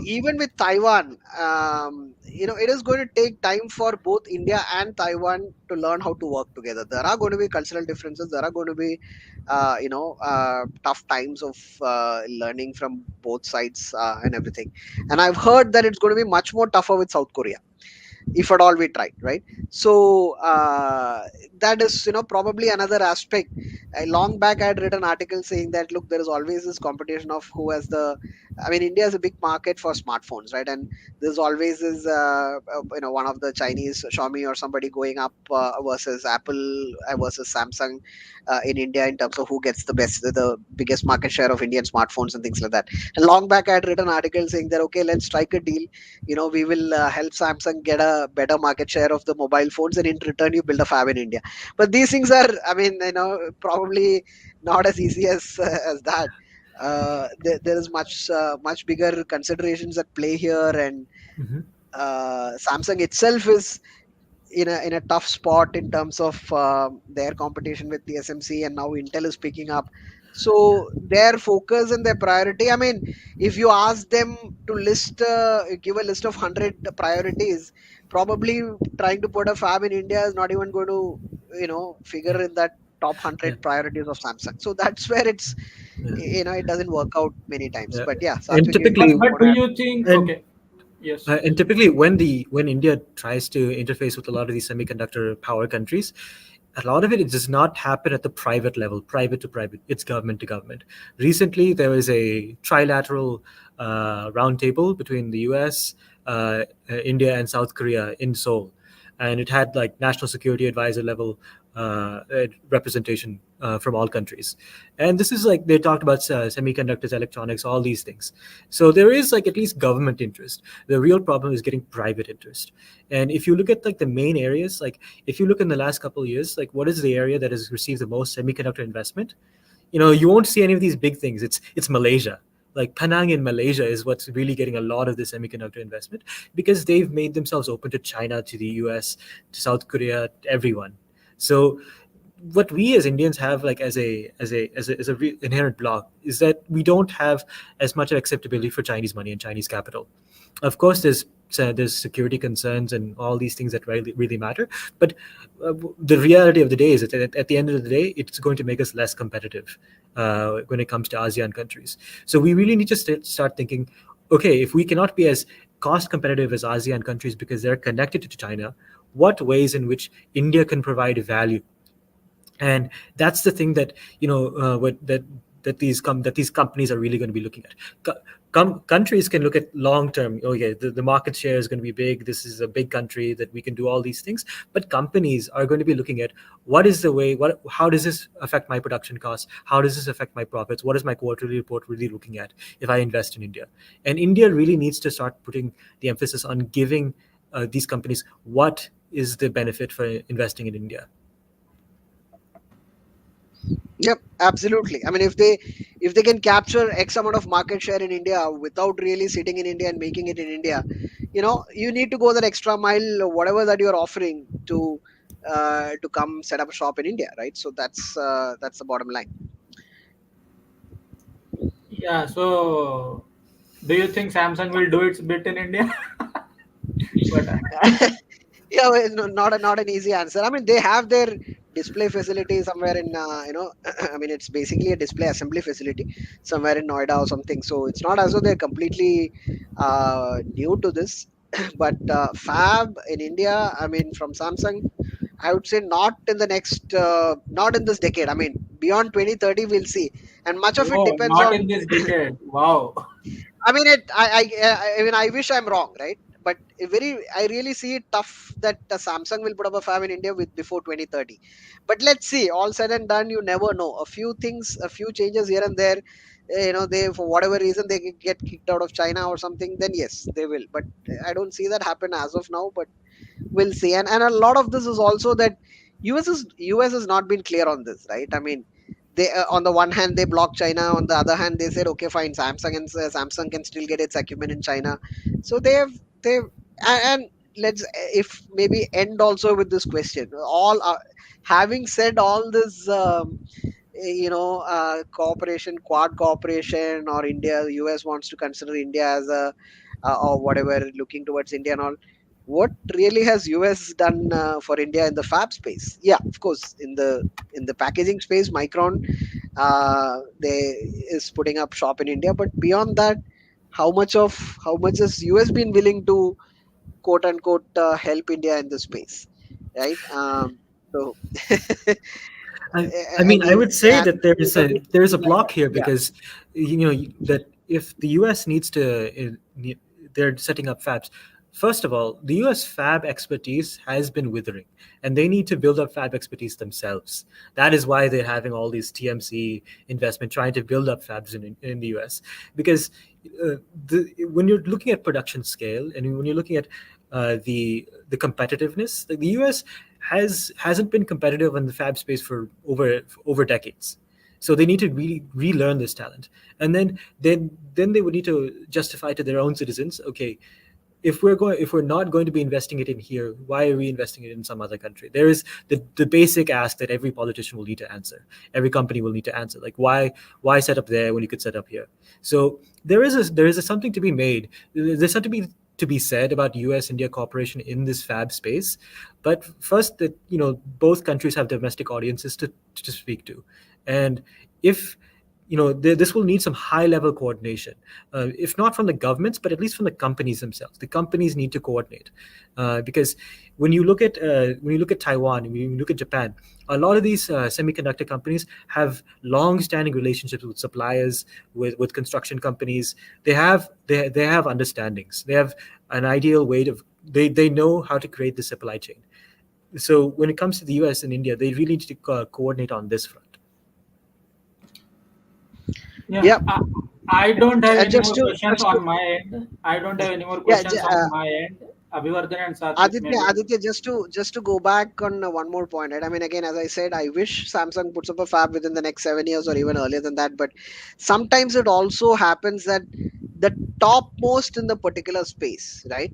Even with Taiwan, it is going to take time for both India and Taiwan to learn how to work together. There are going to be cultural differences. There are going to be, tough times of learning from both sides and everything. And I've heard that it's going to be much more tougher with South Korea, if at all we tried, right? So that is probably another aspect. Long back I had written an article saying that, look, there is always this competition of who has the, I mean, India is a big market for smartphones, right? And there's always is one of the Chinese, Xiaomi or somebody, going up versus Apple versus Samsung in India, in terms of who gets the biggest market share of Indian smartphones and things like that. And long back I had written an article saying that, okay, let's strike a deal. We will help Samsung get a better market share of the mobile phones, and in return you build a fab in India. But these things are, I mean, probably not as easy as that. There is much bigger considerations at play here. And Hmm. Samsung itself is in a tough spot in terms of their competition with TSMC, and now Intel is picking up. So their focus and their priority, I mean, if you ask them to give a list of 100 priorities, probably trying to put a fab in India is not even going to Yeah, figure in that top yeah, 100 priorities of Samsung. So that's where it's, yeah, it doesn't work out many times. yeah. But yeah, And Satvik, you typically, But want do to add? you think? and Okay, yes. and typically when India tries to interface with a lot of these semiconductor power countries, a lot of it does not happen at the private level, private to private. It's government to government. Recently, there was a trilateral roundtable between the U.S., India, and South Korea in Seoul, and it had like national security advisor level representation from all countries. And this is like they talked about semiconductors, electronics, all these things. So there is like at least government interest. The real problem is getting private interest. And if you look at like the main areas, like if you look in the last couple of years, like what is the area that has received the most semiconductor investment? You won't see any of these big things. It's Malaysia. Like Penang in Malaysia is what's really getting a lot of the semiconductor investment, because they've made themselves open to China, to the US, to South Korea, to everyone. So what we as Indians have, like as a inherent block, is that we don't have as much acceptability for Chinese money and Chinese capital. Of course, there's there's security concerns and all these things that really matter. But the reality of the day is that at the end of the day, it's going to make us less competitive when it comes to ASEAN countries. So we really need to start thinking, okay, if we cannot be as cost competitive as ASEAN countries because they're connected to China, what ways in which India can provide value? And that's the thing that that these companies are really going to be looking at. Countries can look at long term. Okay, the market share is going to be big. This is a big country that we can do all these things. But companies are going to be looking at what is the way. How does this affect my production costs? How does this affect my profits? What is my quarterly report really looking at if I invest in India? And India really needs to start putting the emphasis on giving these companies what is the benefit for investing in India. Yep, absolutely. I mean, if they can capture X amount of market share in India without really sitting in India and making it in India, you need to go that extra mile, whatever that you're offering to come set up a shop in India, right? So that's the bottom line. Yeah. So, do you think Samsung will do its bit in India? but Yeah, well, not an easy answer. I mean, they have their display facility somewhere in I mean, it's basically a display assembly facility somewhere in Noida or something. So it's not as though they're completely new to this. But fab in India, I mean, from Samsung, I would say not in the next, not in this decade. I mean, beyond 2030, we'll see, and much of it oh, depends not on. in this decade. Wow. I mean, I mean, I wish I'm wrong, right? But I really see it tough that Samsung will put up a fab in India with before 2030. But let's see. All said and done, you never know. A few things, a few changes here and there. They, for whatever reason they get kicked out of China or something. Then yes, they will. But I don't see that happen as of now. But we'll see. And a lot of this is also that US has not been clear on this, right? I mean, they on the one hand they block China, on the other hand they said okay fine, Samsung can still get its equipment in China. So they've and let's, if maybe end also with this question, all having said all this, cooperation, quad cooperation, or India, US wants to consider India as a or whatever, looking towards India and all. What really has US done for India in the fab space? Yeah, of course, in the packaging space, Micron they is putting up shop in India, but beyond that, how much has US been willing to quote unquote help India in this space, right? So I I mean, I mean, would say and that there is a block here yeah, because that if the U.S. needs to, they're setting up fabs. First of all, the U.S. fab expertise has been withering, and they need to build up fab expertise themselves. That is why they're having all these TMC investment, trying to build up fabs in the U.S. Because when you're looking at production scale and when you're looking at the competitiveness, the U.S. hasn't been competitive in the fab space for over decades. So they need to really relearn this talent, and then they would need to justify to their own citizens, okay, if we're not going to be investing it in here, why are we investing it in some other country? There is the basic ask that every politician will need to answer, every company will need to answer, like why set up there when you could set up here? So there is something to be made. There's something to be said about US India cooperation in this fab space. But first, that both countries have domestic audiences to speak to. And if this will need some high level coordination, if not from the governments, but at least from the companies themselves. The companies need to coordinate, because when you look at Taiwan, when you look at Japan, a lot of these semiconductor companies have long standing relationships with suppliers, with construction companies. They have understandings. They have an ideal way of, they know how to create the supply chain. So when it comes to the US and India, they really need to coordinate on this front. Yeah. yeah. I don't have And any just more to questions just to on my end. I don't have any more yeah, questions on my end. Abhivardhan and Satvik, maybe. Aditya, just to go back on one more point, right? I mean, again, as I said, I wish Samsung puts up a fab within the next 7 years or even earlier than that. But sometimes it also happens that the topmost in the particular space, right,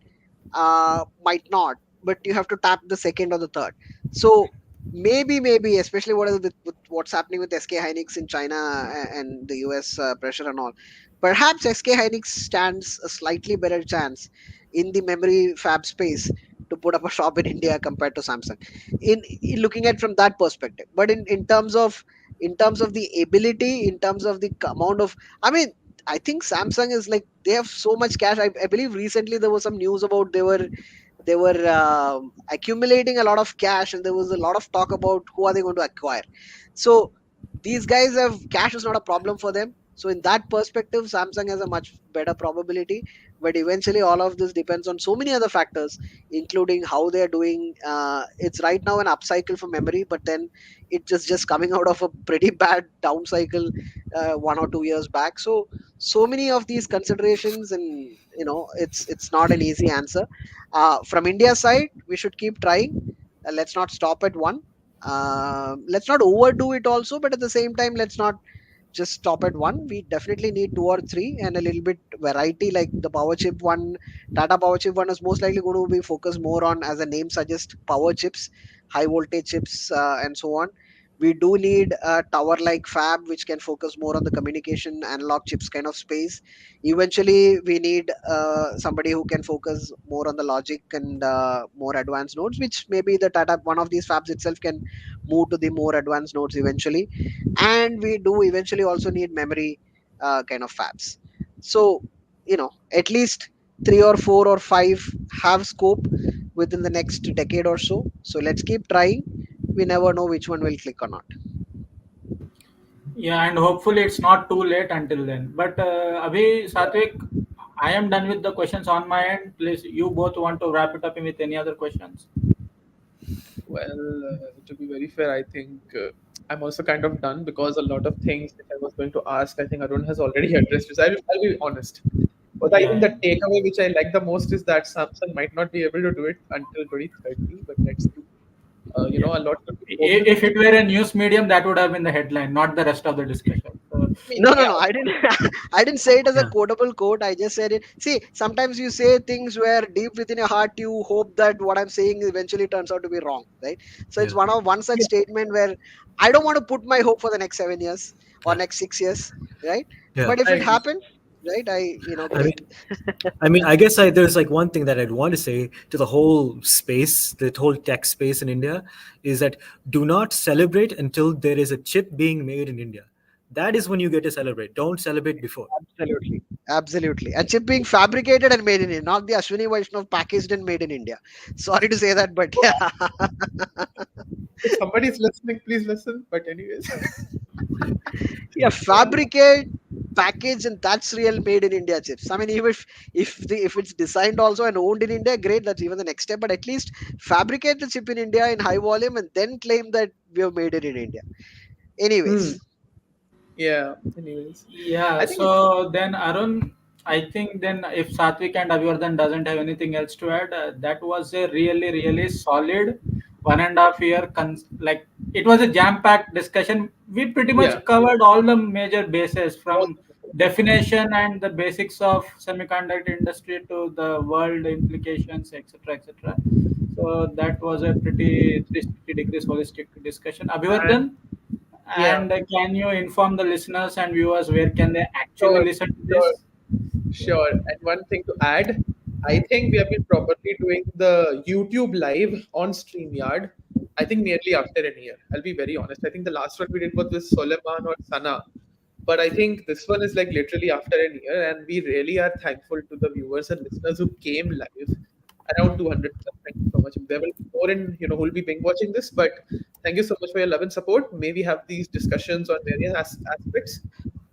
might not, but you have to tap the second or the third. So maybe, especially what is with what's happening with SK Hynix in China and the US pressure and all, perhaps SK Hynix stands a slightly better chance in the memory fab space to put up a shop in India compared to Samsung. In looking at from that perspective, but in terms of the ability, in terms of the amount of, I mean, I think Samsung is like they have so much cash. I believe recently there was some news about they were accumulating a lot of cash, and there was a lot of talk about who are they going to acquire. So these guys have cash is not a problem for them. So in that perspective, Samsung has a much better probability. But eventually, all of this depends on so many other factors, including how they are doing. It's right now an upcycle for memory, but then it just coming out of a pretty bad down cycle 1 or 2 years back. So many of these considerations, and it's not an easy answer. From India side, we should keep trying. Let's not stop at one. Let's not overdo it also, but at the same time, let's not just stop at one. We definitely need two or three and a little bit variety. Like the power chip one, Tata power chip one is most likely going to be focused more on, as the name suggests, power chips, high voltage chips, and so on. We do need a tower like fab which can focus more on the communication analog chips kind of space. Eventually we need somebody who can focus more on the logic and more advanced nodes, which maybe the Tata, one of these fabs itself, can move to the more advanced nodes eventually. And we do eventually also need memory kind of fabs. So at least three or four or five have scope within the next decade or so. So let's keep trying. We never know which one will click or not. Yeah, and hopefully it's not too late until then. But Abhi, Satvik, I am done with the questions on my end. Please, you both want to wrap it up with any other questions? Well, to be very fair, I think I'm also kind of done because a lot of things that I was going to ask, I think Arun has already addressed. So I'll be honest. But I think Yeah. the takeaway which I like the most is that Samsung might not be able to do it until 2030, but let's see. Yeah. A lot could be hoped. If it were a news medium, that would have been the headline, not the rest of the discussion. So, I mean, No, no, yeah, no. I didn't. I didn't say it as a Yeah. quotable quote. I just said it. See, sometimes you say things where deep within your heart you hope that what I'm saying eventually turns out to be wrong, right? So it's Yeah. one such yeah, statement where I don't want to put my hope for the next 7 years or Yeah. next 6 years, right? Yeah. But if I it agree. happens, right, I great. mean, I guess there's like one thing that I'd want to say to the whole space, the whole tech space in India, is that do not celebrate until there is a chip being made in India. That is when you get to celebrate. Don't celebrate before. Absolutely. Absolutely. And chip being fabricated and made in India, not the Ashwini Vaishnav packaged and made in India. Sorry to say that, but yeah. If somebody is listening, please listen. But anyways, Yeah, fabricate, package, and that's real made in India chips. I mean, even if it's designed also and owned in India, great. That's even the next step. But at least fabricate the chip in India in high volume and then claim that we have made it in India. hmm, Anyways, yeah. Anyways, yeah, I think it's so then Arun, I think then if Satvik and Abhivardhan doesn't have anything else to add, that was a really, really solid 1.5 year, like it was a jam-packed discussion. We pretty yeah. much covered all the major bases Most from of it. definition and the basics of semiconductor industry to the world implications, etc., etc. So that was a pretty 360 degrees holistic discussion. And Abhivardhan, yeah, and can you inform the listeners and viewers where can they actually sure, listen to sure. this? Sure. And one thing to add, I think we have been properly doing the YouTube live on StreamYard. I think nearly after a year. I'll be very honest. I think the last one we did was with Soleiman or Sana. But I think this one is like literally after a year, and we really are thankful to the viewers and listeners who came live. Around 200 plus. Thank you so much. There will be more in who'll be being watching this, but thank you so much for your love and support. May we have these discussions on various aspects.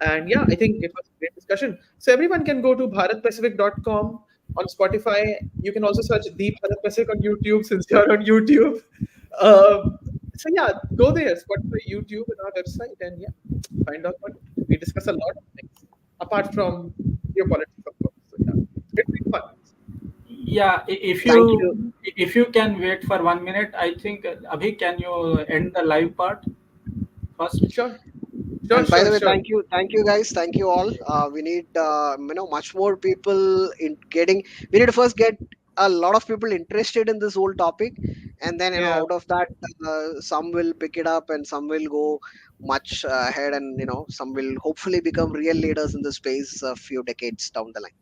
And yeah, I think it was a great discussion. So everyone can go to bharatpacific.com on Spotify. You can also search the Bharat Pacific on YouTube since you're on YouTube. So yeah, go there, Spotify, YouTube, and our website, and yeah, find out what we discuss a lot of things apart from geopolitics, of course. So yeah, it's been fun. Yeah, thank you. if you can wait for 1 minute, I think Abhi, can you end the live part first? Sure, sure, And by the sure, way, sure. thank you guys, thank you all. We need much more people in getting. We need to first get a lot of people interested in this whole topic, and then Yeah, out of that, some will pick it up, and some will go much ahead, and some will hopefully become real leaders in the space a few decades down the line.